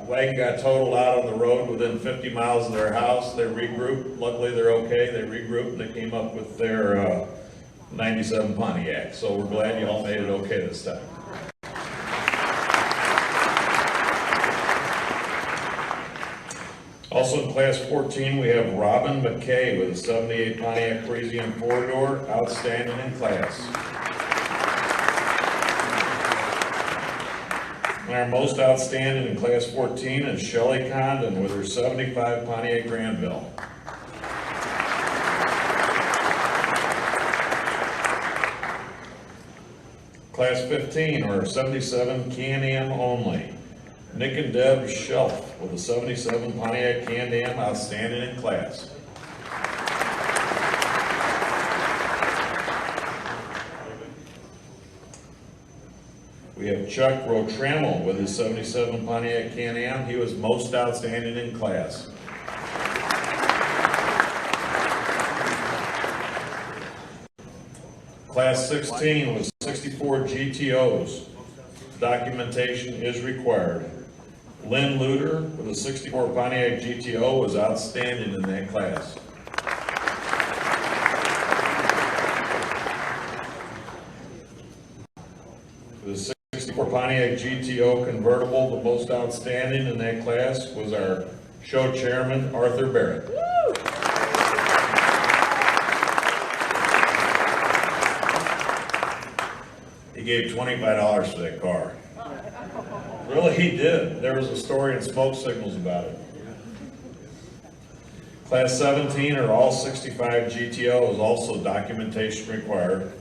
wagon got totaled out on the road within 50 miles of their house. They regrouped. Luckily, they're okay. They regrouped and they came up with their 97 Pontiac. So we're glad you all made it okay this time. Also in Class 14, we have Robin McKay with a 78 Pontiac Parisian 4-door, outstanding in class. And our most outstanding in Class 14 is Shelley Condon with her 75 Pontiac Granville. Class 15, or 77 Can-Am only. Nick and Deb Shelf with a 77 Pontiac Can-Am, outstanding in class. We have Chuck Rotrammel with his 77 Pontiac Can-Am. He was most outstanding in class. Class 16 was 64 GTOs. Documentation is required. Lynn Luter with a 64 Pontiac GTO was outstanding in that class. The 64 Pontiac GTO convertible, the most outstanding in that class was our show chairman, Arthur Barrett. He gave $25 for that car. Really, he did. There was a story in Smoke Signals about it. Class 17 are all 65 GTOs, also documentation required.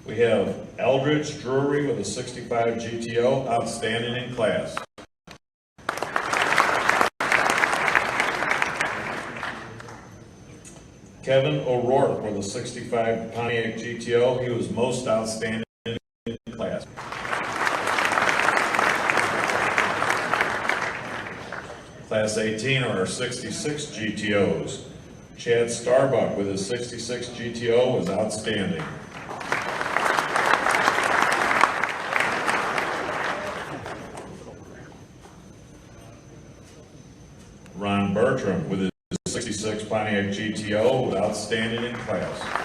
We have Eldridge Drury with a 65 GTO, outstanding in class. Kevin O'Rourke with a 65 Pontiac GTO, he was most outstanding in class. Class 18 are our 66 GTOs. Chad Starbuck with his 66 GTO was outstanding. Ron Bertram with his 66 Pontiac GTO was outstanding in class.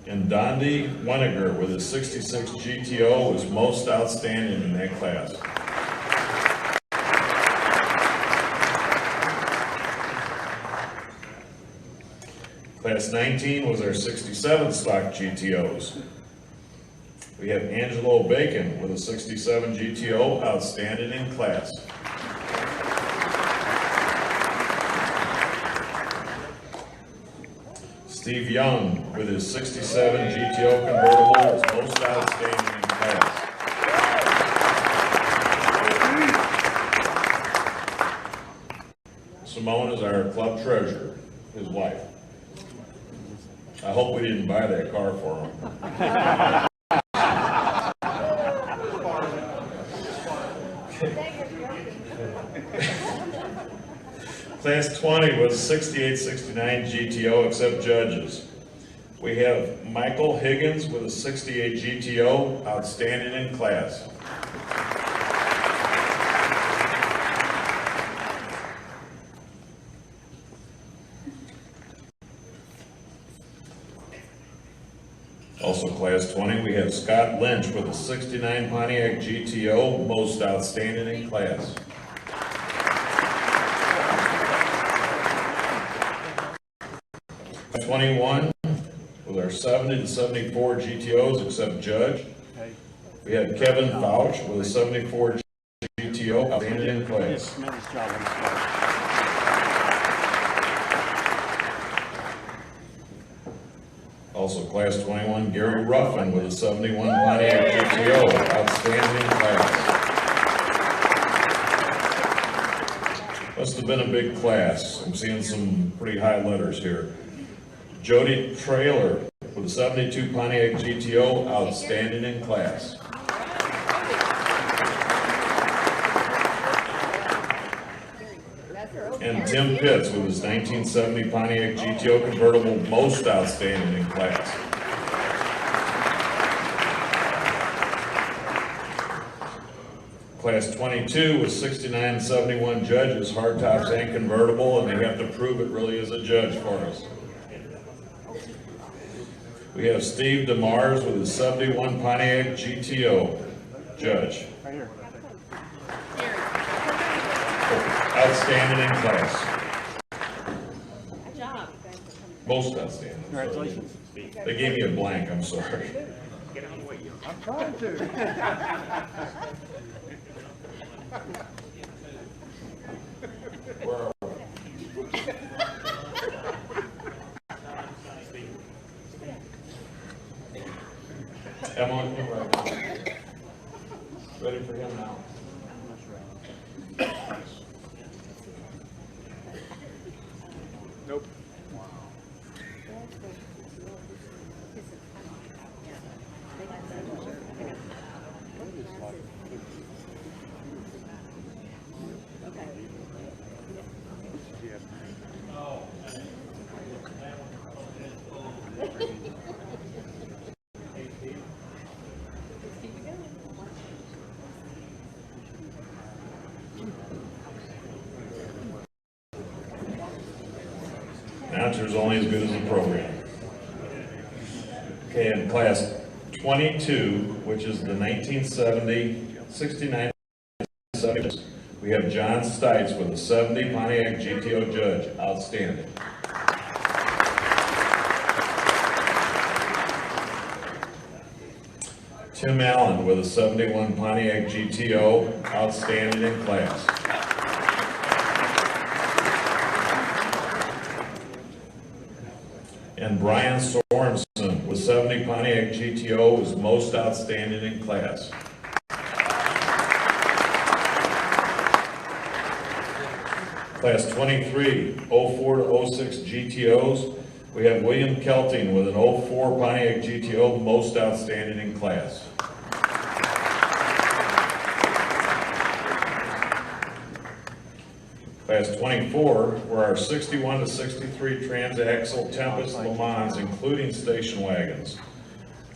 And Dondi Weniger with his 66 GTO was most outstanding in that class. Class 19 was our 67 stock GTOs. We have Angelo Bacon with a 67 GTO, outstanding in class. Steve Young with his 67 GTO convertible was most outstanding in class. Simone is our club treasurer, his wife. I hope we didn't buy that car for him. Class 20 was 68-69 GTO except judges. We have Michael Higgins with a 68 GTO, outstanding in class. Also class 20, we have Scott Lynch with a 69 Pontiac GTO, most outstanding in class. Class 21 with our 70 to 74 GTOs except judge. We have Kevin Fouch with a 74 GTO, outstanding in class. Also class 21, Gary Ruffin with a 71 Pontiac GTO, outstanding in class. Must have been a big class. I'm seeing some pretty high letters here. Jody Traylor with a 72 Pontiac GTO, outstanding in class. And Tim Pitts with his 1970 Pontiac GTO convertible, most outstanding in class. Class 22 with 69 and 71 judges, hardtops and convertible, and they have to prove it really is a judge for us. We have Steve DeMars with his 71 Pontiac GTO, judge. Right here. Outstanding in class. Good job. Most outstanding. Congratulations. They gave me a blank, I'm sorry. I'm trying to. Where are we? Emma, come right. Ready for him now. Nope. Announcer's only as good as the program. Okay, in class 22, which is the 1970, 69, 70, we have John Stites with a 70 Pontiac GTO judge, outstanding. Tim Allen with a 71 Pontiac GTO, outstanding in class. And Brian Sorensen with 70 Pontiac GTO was most outstanding in class. Class 23, 04 to 06 GTOs, we have William Kelting with an 04 Pontiac GTO, most outstanding in class. Class 24 were our 61 to 63 transaxle Tempest Le Mans, including station wagons.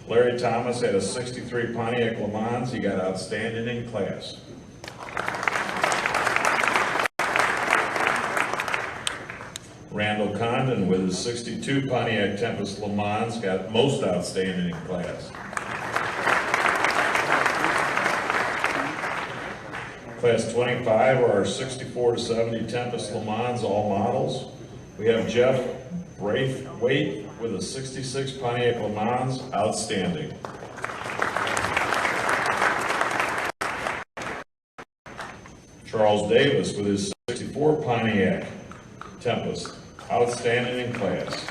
Larry Thomas had a 63 Pontiac Le Mans, he got outstanding in class. Randall Condon with his 62 Pontiac Tempest Le Mans got most outstanding in class. Class 25 are our 64 to 70 Tempest Le Mans, all models. We have Jeff Braithwaite with a 66 Pontiac Le Mans, outstanding. Charles Davis with his 64 Pontiac Tempest, outstanding in class.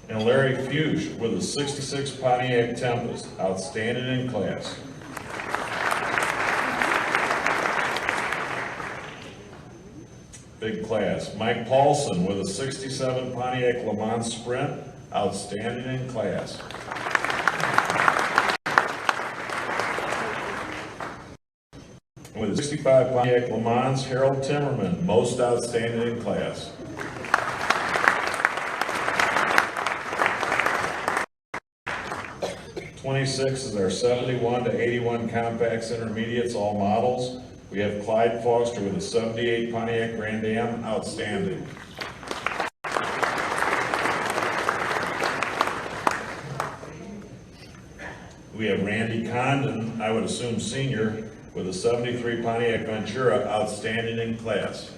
And Larry Fuchs with a 66 Pontiac Tempest, outstanding in class. Big class. Mike Paulson with a 67 Pontiac Le Mans Sprint, outstanding in class. With a 65 Pontiac Le Mans, Harold Timmerman, most outstanding in class. '26 is our 71 to 81 Compacts Intermediates, all models. We have Clyde Foster with a 78 Pontiac Grand Am, outstanding. We have Randy Condon, I would assume senior, with a 73 Pontiac Ventura, outstanding in class.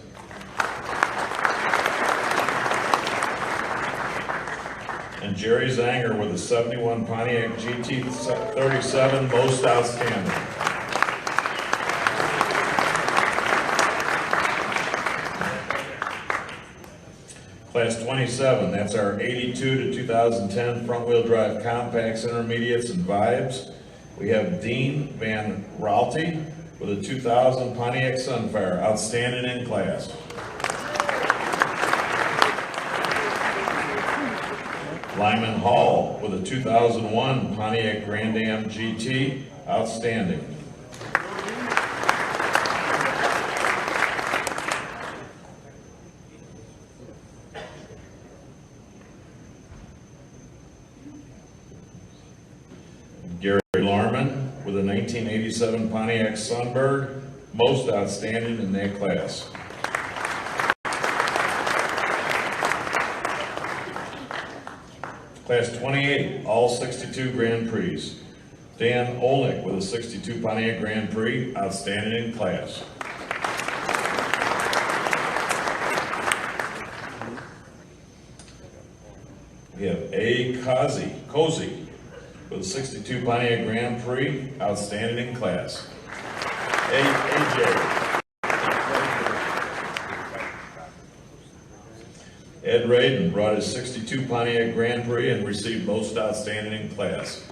And Jerry Zanger with a 71 Pontiac GT37, most outstanding. Class 27, that's our 82 to 2010 front-wheel drive compacts, intermediates, and vibes. We have Dean Van Raalte with a 2000 Pontiac Sunfire, outstanding in class. Lyman Hall with a 2001 Pontiac Grand Am GT, outstanding. Gary Larman with a 1987 Pontiac Sunbird, most outstanding in that class. Class 28, all 62 Grand Prix. Dan Olnick with a 62 Pontiac Grand Prix, outstanding in class. We have A. Cozy with a 62 Pontiac Grand Prix, outstanding in class. AJ. Ed Radin brought his 62 Pontiac Grand Prix and received most outstanding in class.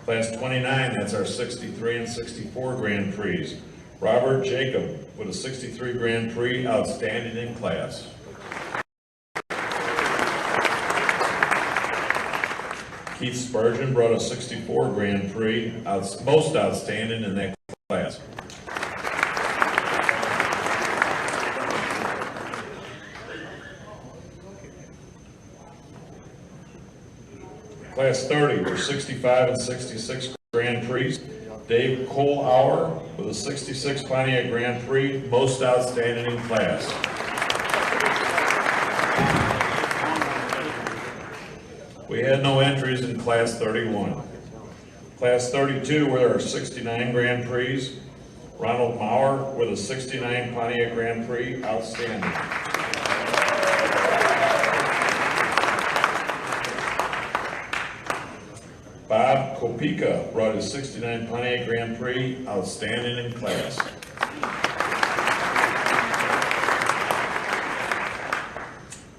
Class 29, that's our 63 and 64 Grand Prix. Robert Jacob with a 63 Grand Prix, outstanding in class. Keith Spurgeon brought a 64 Grand Prix, most outstanding in that class. Class 30 were 65 and 66 Grand Prix. Dave Kohlauer with a 66 Pontiac Grand Prix, most outstanding in class. We had no entries in Class 31. Class 32 were our 69 Grand Prix. Ronald Maurer with a 69 Pontiac Grand Prix, outstanding. Bob Kopika brought his 69 Pontiac Grand Prix, outstanding in class.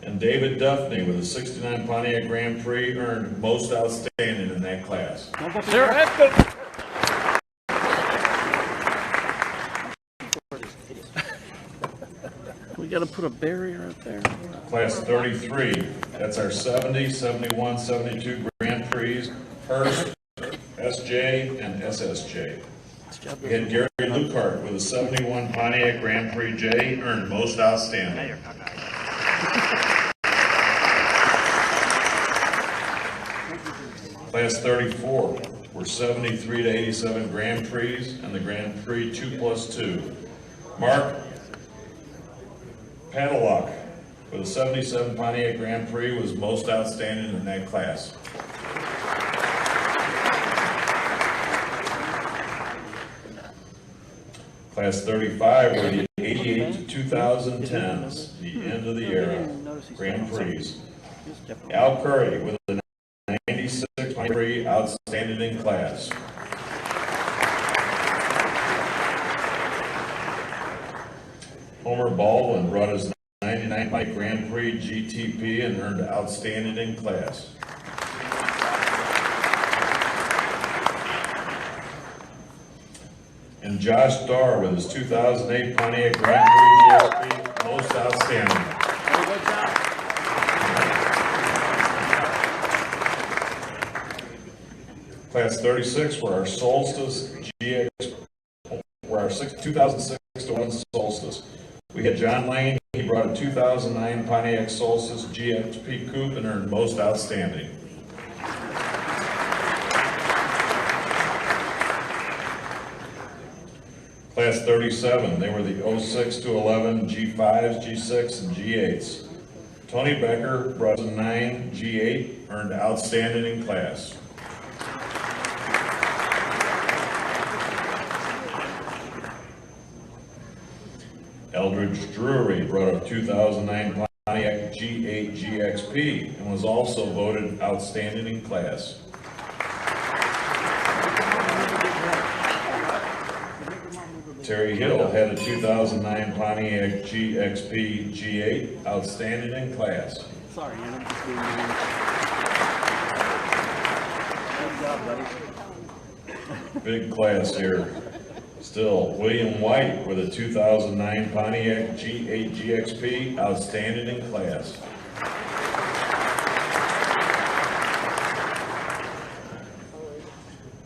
And David Duffney with a 69 Pontiac Grand Prix earned most outstanding in that class. We got to put a barrier up there. Class 33, that's our 70, 71, 72 Grand Prix, Hurst, SJ, and SSJ. We had Gary Lukart with a 71 Pontiac Grand Prix J, earned most outstanding. Class 34 were 73 to 87 Grand Prix and the Grand Prix 2+2. Mark Padalock with a 77 Pontiac Grand Prix was most outstanding in that class. Class 35 were the 88 to 2010s, the end of the era Grand Prix. Al Curry with a 96 Grand Prix, outstanding in class. Homer Baldwin brought his 99 Grand Prix GTP and earned outstanding in class. And Josh Starr with his 2008 Pontiac Grand Prix GSP, most outstanding. Class 36 were our Solstice GX, were our 2006 to 1 Solstice. We had John Lane, he brought a 2009 Pontiac Solstice GXP Coupe and earned most outstanding. Class 37, they were the 06 to 11 G5s, G6, and G8s. Tony Becker brought a 9 G8, earned outstanding in class. Eldridge Drury brought a 2009 Pontiac G8 GXP and was also voted outstanding in class. Terry Hill had a 2009 Pontiac GXP G8, outstanding in class. Sorry, man. I'm just being Good job, buddy. Big class here. Still, William White with a 2009 Pontiac G8 GXP, outstanding in class.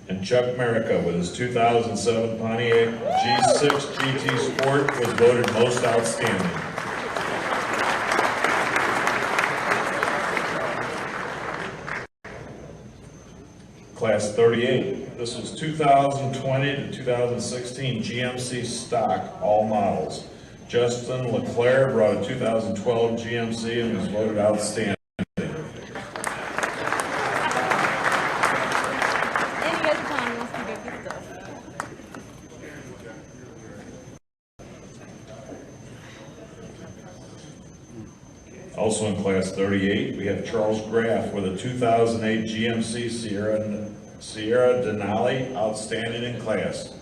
And Chuck Merica with his 2007 Pontiac G6 GT Sport was voted most outstanding. Class 38, this was 2020 to 2016 GMC stock, all models. Justin LeClaire brought a 2012 GMC and was voted outstanding. Also in class 38, we have Charles Graff with a 2008 GMC Sierra Denali, outstanding in class.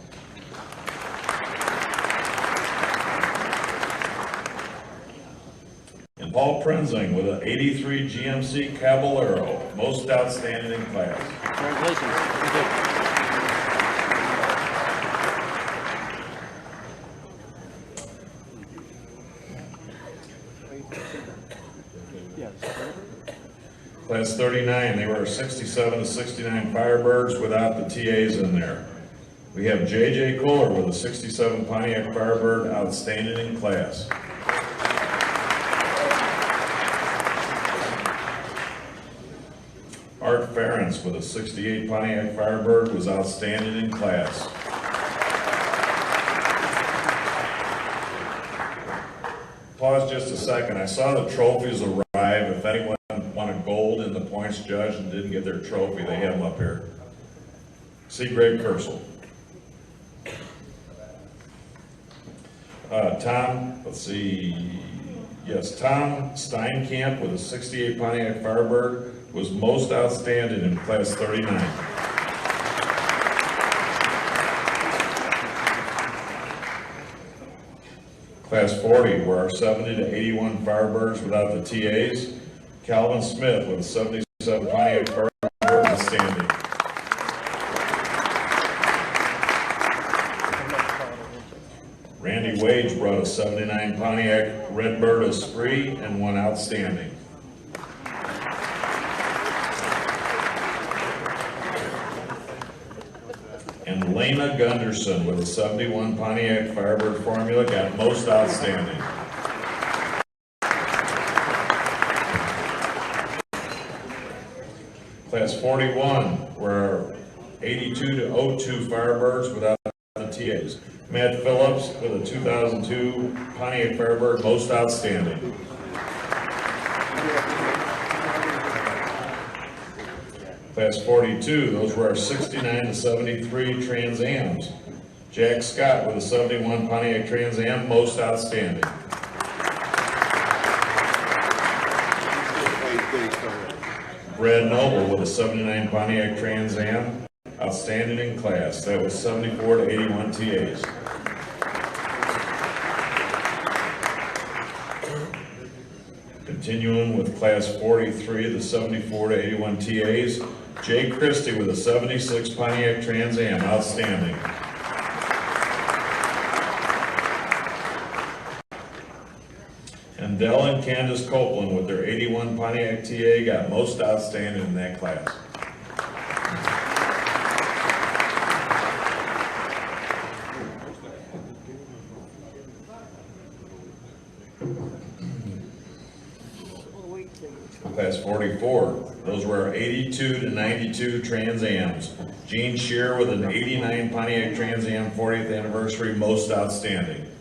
And Paul Prenzing with an 83 GMC Caballero, most outstanding in class. Congratulations. Class 39, they were 67 to 69 Firebirds without the TAs in there. We have J.J. Kohler with a 67 Pontiac Firebird, outstanding in class. Art Ferentz with a 68 Pontiac Firebird was outstanding in class. Pause just a second. I saw the trophies arrive. If anyone wanted gold in the points judge and didn't get their trophy, they have them up here. See Greg Kersel. Tom, let's see, yes, Tom Steinkamp with a 68 Pontiac Firebird was most outstanding in class 39. Class 40 were our 70 to 81 Firebirds without the TAs. Calvin Smith with a 77 Pontiac Firebird outstanding. Randy Wage brought a 79 Pontiac Redbird Esprit and one outstanding. And Lena Gunderson with a 71 Pontiac Firebird Formula got most outstanding. Class 41 were 82 to 02 Firebirds without the TAs. Matt Phillips with a 2002 Pontiac Firebird most outstanding. Class 42, those were our 69 to 73 Trans Ams. Jack Scott with a 71 Pontiac Trans Am most outstanding. Brad Noble with a 79 Pontiac Trans Am, outstanding in class. That was 74 to 81 TAs. Continuing with class 43, the 74 to 81 TAs, Jay Christie with a 76 Pontiac Trans Am, outstanding. And Dell and Candace Copeland with their 81 Pontiac TA got most outstanding in that class. Class 44, those were our 82 to 92 Trans Ams. Gene Shear with an 89 Pontiac Trans Am 40th anniversary, most outstanding.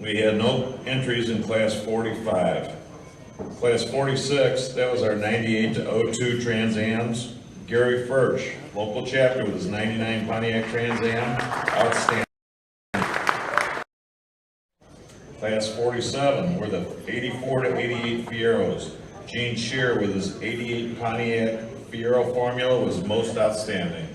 We had no entries in class 45. Class 46, that was our 98 to 02 Trans Ams. Gary Furch, local chapter with his 99 Pontiac Trans Am, outstanding. Class 47 were the 84 to 88 Fieros. Gene Shear with his 88 Pontiac Fiero Formula was most outstanding.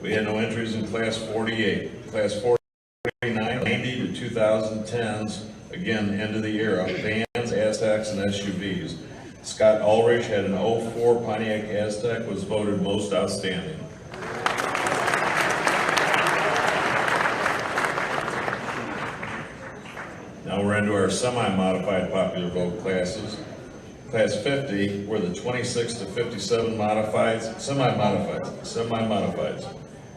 We had no entries in class 48. Class 49, 90 to 2010s, again, end of the era, vans, Aztecs, and SUVs. Scott Ulrich had an 04 Pontiac Aztec, was voted most outstanding. Now we're into our semi-modified popular vote classes. Class 50 were the 26 to 57 modifieds, semi-modifieds.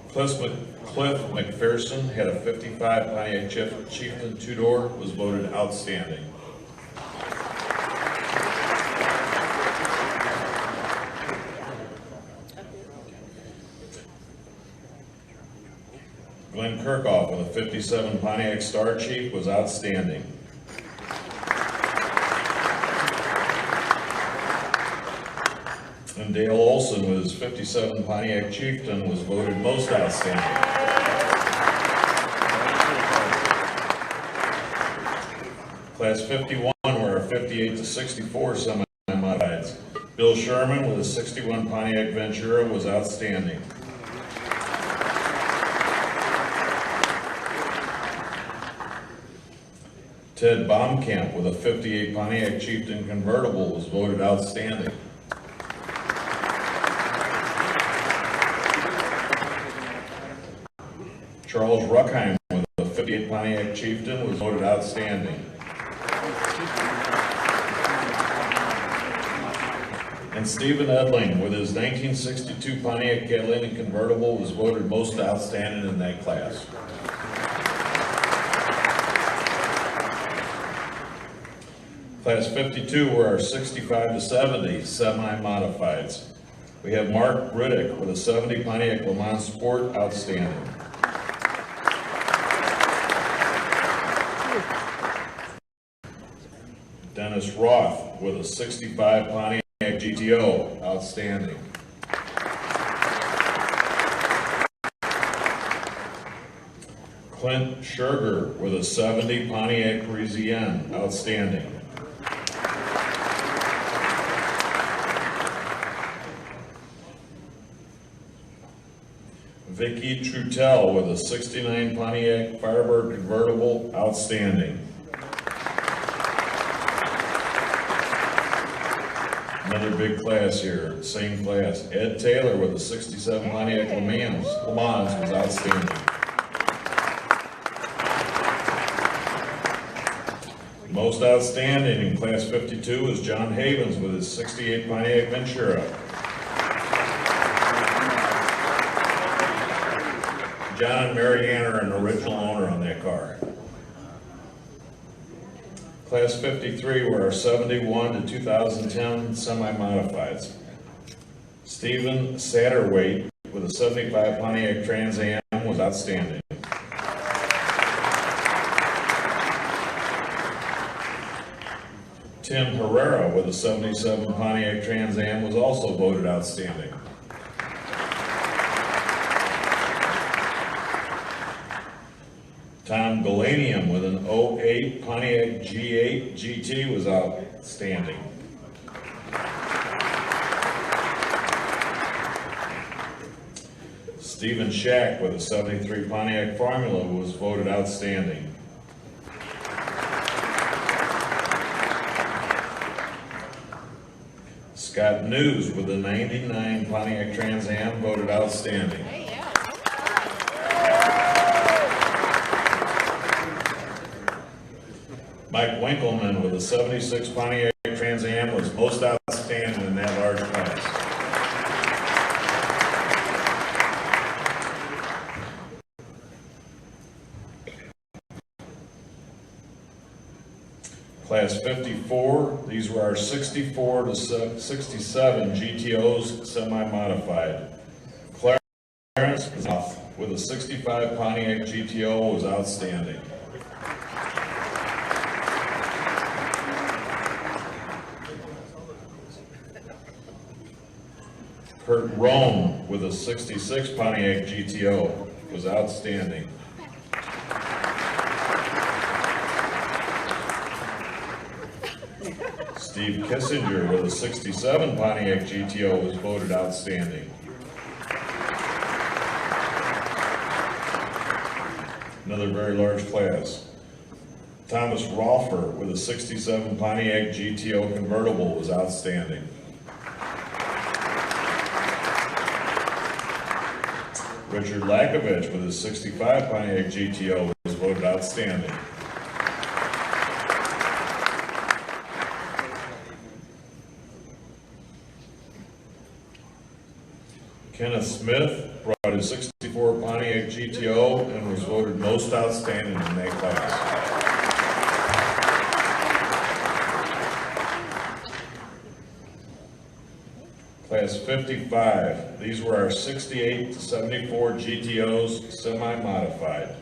Cliff McPherson had a 55 Pontiac Chieftain two-door, was voted outstanding. Glenn Kirkhoff with a 57 Pontiac Star Chief was outstanding. And Dale Olson with his 57 Pontiac Chieftain was voted most outstanding. Class 51 were our 58 to 64 semi-modifieds. Bill Sherman with a 61 Pontiac Ventura was outstanding. Ted Baumkamp with a 58 Pontiac Chieftain convertible was voted outstanding. Charles Ruckheim with a 58 Pontiac Chieftain was voted outstanding. And Stephen Edling with his 1962 Pontiac Catalina convertible was voted most outstanding in that class. Class 52 were our 65 to 70 semi-modifieds. We have Mark Riddick with a 70 Pontiac Le Mans Sport, outstanding. Dennis Roth with a 65 Pontiac GTO, outstanding. Clint Scherger with a 70 Pontiac Parisienne, outstanding. Vicky Trutel with a 69 Pontiac Firebird convertible, outstanding. Another big class here, same class. Ed Taylor with a 67 Pontiac Le Mans was outstanding. Most outstanding in class 52 is John Havens with his 68 Pontiac Ventura. John and Mary Ann are an original owner on that car. Class 53 were our 71 to 2010 semi-modifieds. Stephen Satterwhite with a 75 Pontiac Trans Am was outstanding. Tim Herrera with a 77 Pontiac Trans Am was also voted outstanding. Tom Galanium with an 08 Pontiac G8 GT was outstanding. Stephen Shack with a 73 Pontiac Formula was voted outstanding. Scott News with a 99 Pontiac Trans Am voted outstanding. Mike Winkleman with a 76 Pontiac Trans Am was most outstanding in that large class. Class 54, these were our 64 to 67 GTOs semi-modified. Clarence with a 65 Pontiac GTO was outstanding. Kurt Rome with a 66 Pontiac GTO was outstanding. Steve Kissinger with a 67 Pontiac GTO was voted outstanding. Another very large class. Thomas Rolfer with a 67 Pontiac GTO convertible was outstanding. Richard Lakovich with his 65 Pontiac GTO was voted outstanding. Kenneth Smith brought his 64 Pontiac GTO and was voted most outstanding in that class. Class 55, these were our 68 to 74 GTOs semi-modified.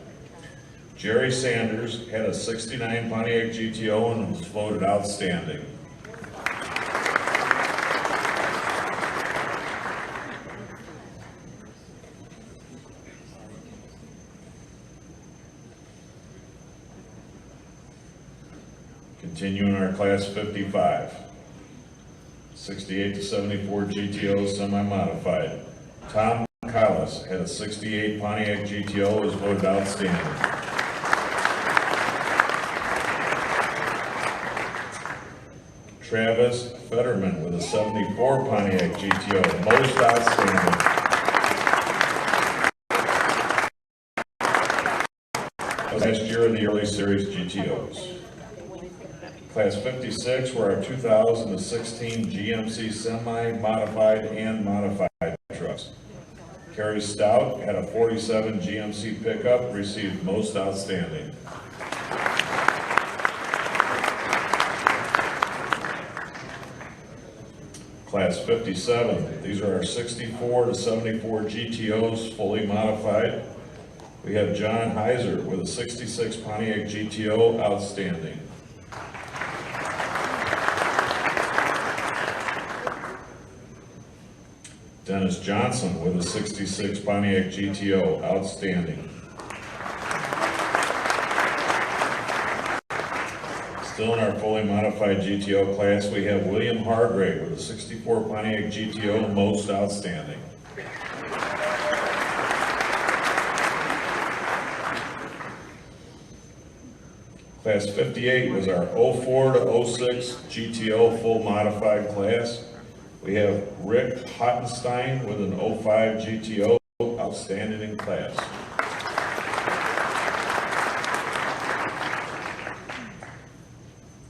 Jerry Sanders had a 69 Pontiac GTO and was voted outstanding. Continuing our class 55. 68 to 74 GTOs semi-modified. Tom Collis had a 68 Pontiac GTO, was voted outstanding. Travis Fetterman with a 74 Pontiac GTO, most outstanding. Last year in the early series GTOs. Class 56 were our 2016 GMC semi-modified and modified trucks. Kerry Stout had a 47 GMC pickup, received most outstanding. Class 57, these are our 64 to 74 GTOs fully modified. We have John Heiser with a 66 Pontiac GTO, outstanding. Dennis Johnson with a 66 Pontiac GTO, outstanding. Still in our fully modified GTO class, we have William Hargrave with a 64 Pontiac GTO, most outstanding. Class 58 was our 04 to 06 GTO full modified class. We have Rick Hottenstein with an 05 GTO, outstanding in class.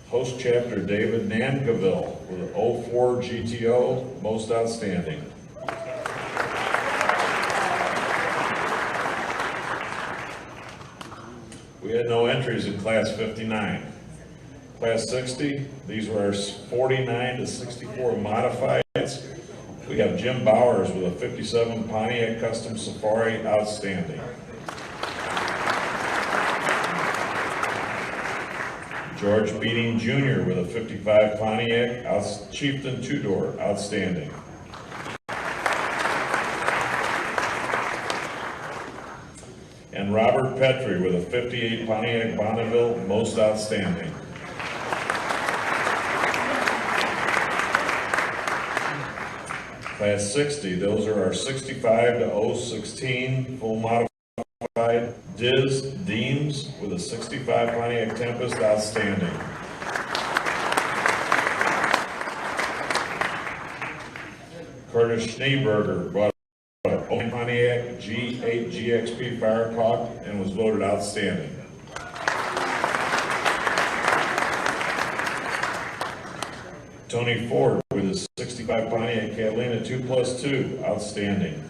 Host chapter David Nankaville with an 04 GTO, most outstanding. We had no entries in class 59. Class 60, these were our 49 to 64 modifieds. We have Jim Bowers with a 57 Pontiac Custom Safari, outstanding. George Beating Jr. with a 55 Pontiac Chieftain two-door, outstanding. And Robert Petrie with a 58 Pontiac Bonneville, most outstanding. Class 60, those are our 65 to 016 full modified Diz Deems with a 65 Pontiac Tempest, outstanding. Curtis Schneeberger brought a Pontiac G8 GXP Firecock and was voted outstanding. Tony Ford with a 65 Pontiac Catalina 2+2, outstanding.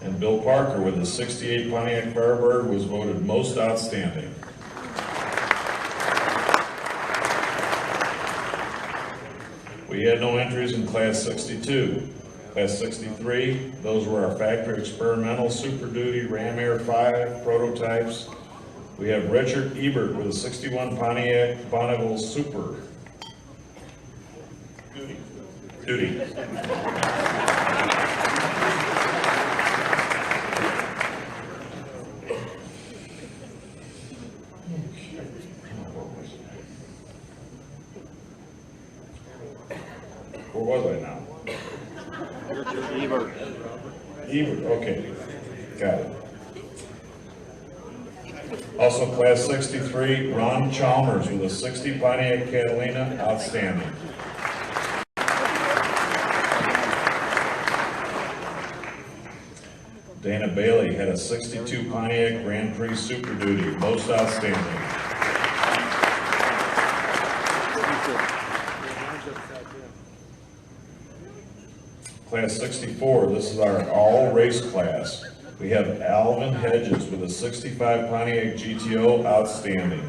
And Bill Parker with a 68 Pontiac Firebird was voted most outstanding. We had no entries in class 62. Class 63, those were our factory experimental Super Duty Ram Air 5 prototypes. We have Richard Ebert with a 61 Pontiac Bonneville Super Duty. Where was I now? Ebert. Ebert, okay. Got it. Also class 63, Ron Chalmers with a 60 Pontiac Catalina, outstanding. Dana Bailey had a 62 Pontiac Grand Prix Super Duty, most outstanding. Class 64, this is our all race class. We have Alvin Hedges with a 65 Pontiac GTO, outstanding.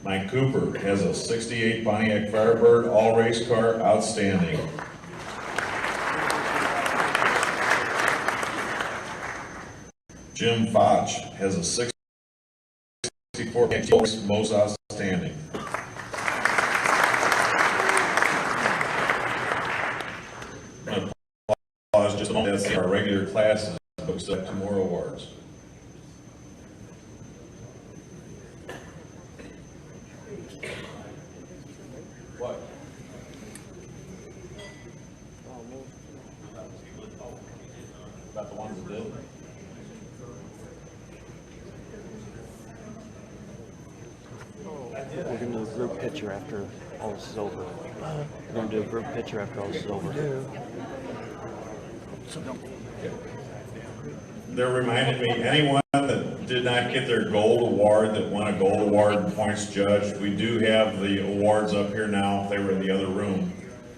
Mike Cooper has a 68 Pontiac Firebird, all race car, outstanding. Jim Foch has a 64 GTO, most outstanding. Just a moment, that's our regular classes, but we still have 2 more awards. What? About the ones that did? We're going to do a group picture after all this is over. We're going to do a group picture after all this is over. They're reminding me, anyone that did not get their gold award, that won a gold award and points judged, we do have the awards up here now. They were in the other room.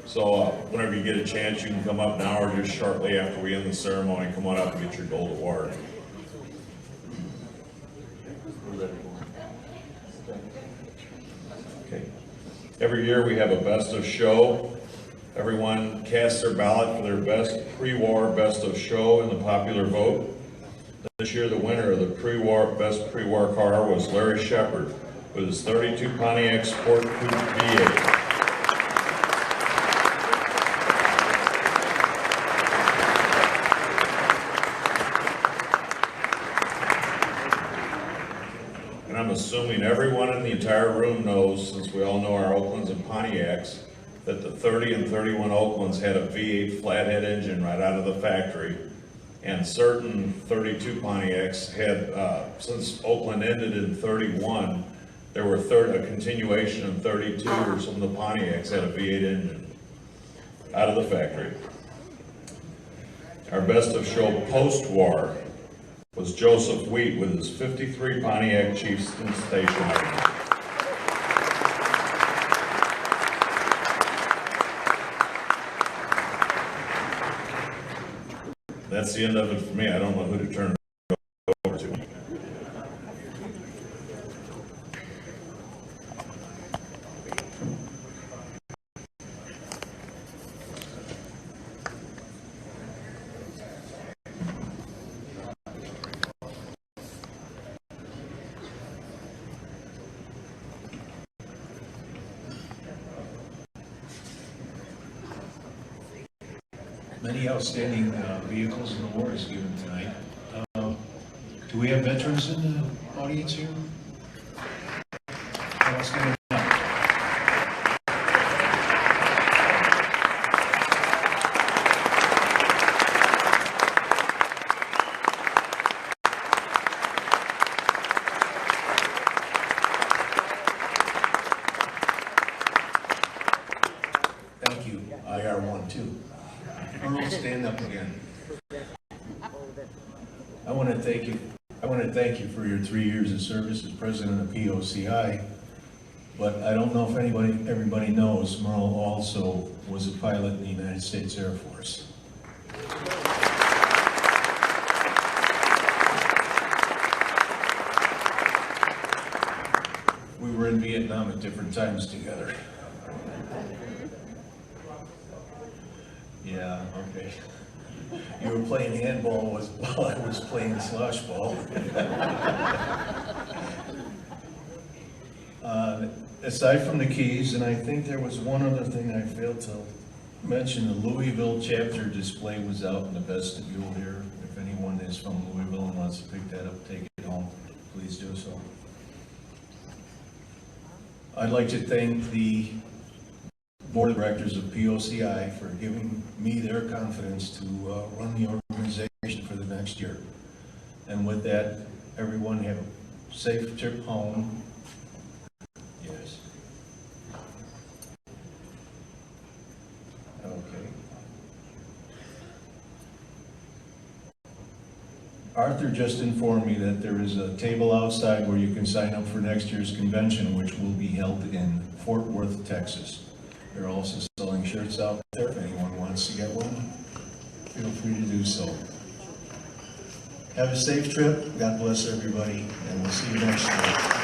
So whenever you get a chance, you can come up now or just shortly after we end the ceremony, come on up and get your gold award. Okay. Every year we have a best of show. Everyone cast their ballot for their best pre-war best of show in the popular vote. This year, the winner of the best pre-war car was Larry Shepard with his 32 Pontiac Sport Coupe V8. And I'm assuming everyone in the entire room knows, since we all know our Oaklands and Pontiacs, that the 30 and 31 Oaklands had a V8 flathead engine right out of the factory. And certain 32 Pontiacs had, since Oakland ended in 31, there were a continuation in 32 where some of the Pontiacs had a V8 engine out of the factory. Our best of show post-war was Joseph Wheat with his 53 Pontiac Chieftain station wagon. That's the end of it for me. I don't know who to turn it over to. Many outstanding vehicles and awards given tonight. Do we have veterans in the audience here? Let's give it up. Thank you, IR1 too. Earl, stand up again. I want to thank you for your 3 years of service as president of POCI. But I don't know if everybody knows, Merle also was a pilot in the United States Air Force. We were in Vietnam at different times together. Yeah, okay. You were playing handball while I was playing slosh ball. Aside from the keys, and I think there was one other thing I failed to mention, the Louisville chapter display was out in the vestibule here. If anyone is from Louisville and wants to pick that up, take it home, please do so. I'd like to thank the Board of Directors of POCI for giving me their confidence to run the organization for the next year. And with that, everyone have a safe trip home. Yes. Okay. Arthur just informed me that there is a table outside where you can sign up for next year's convention, which will be held in Fort Worth, Texas. They're also selling shirts out there. If anyone wants to get one, feel free to do so. Have a safe trip. God bless everybody, and we'll see you next year.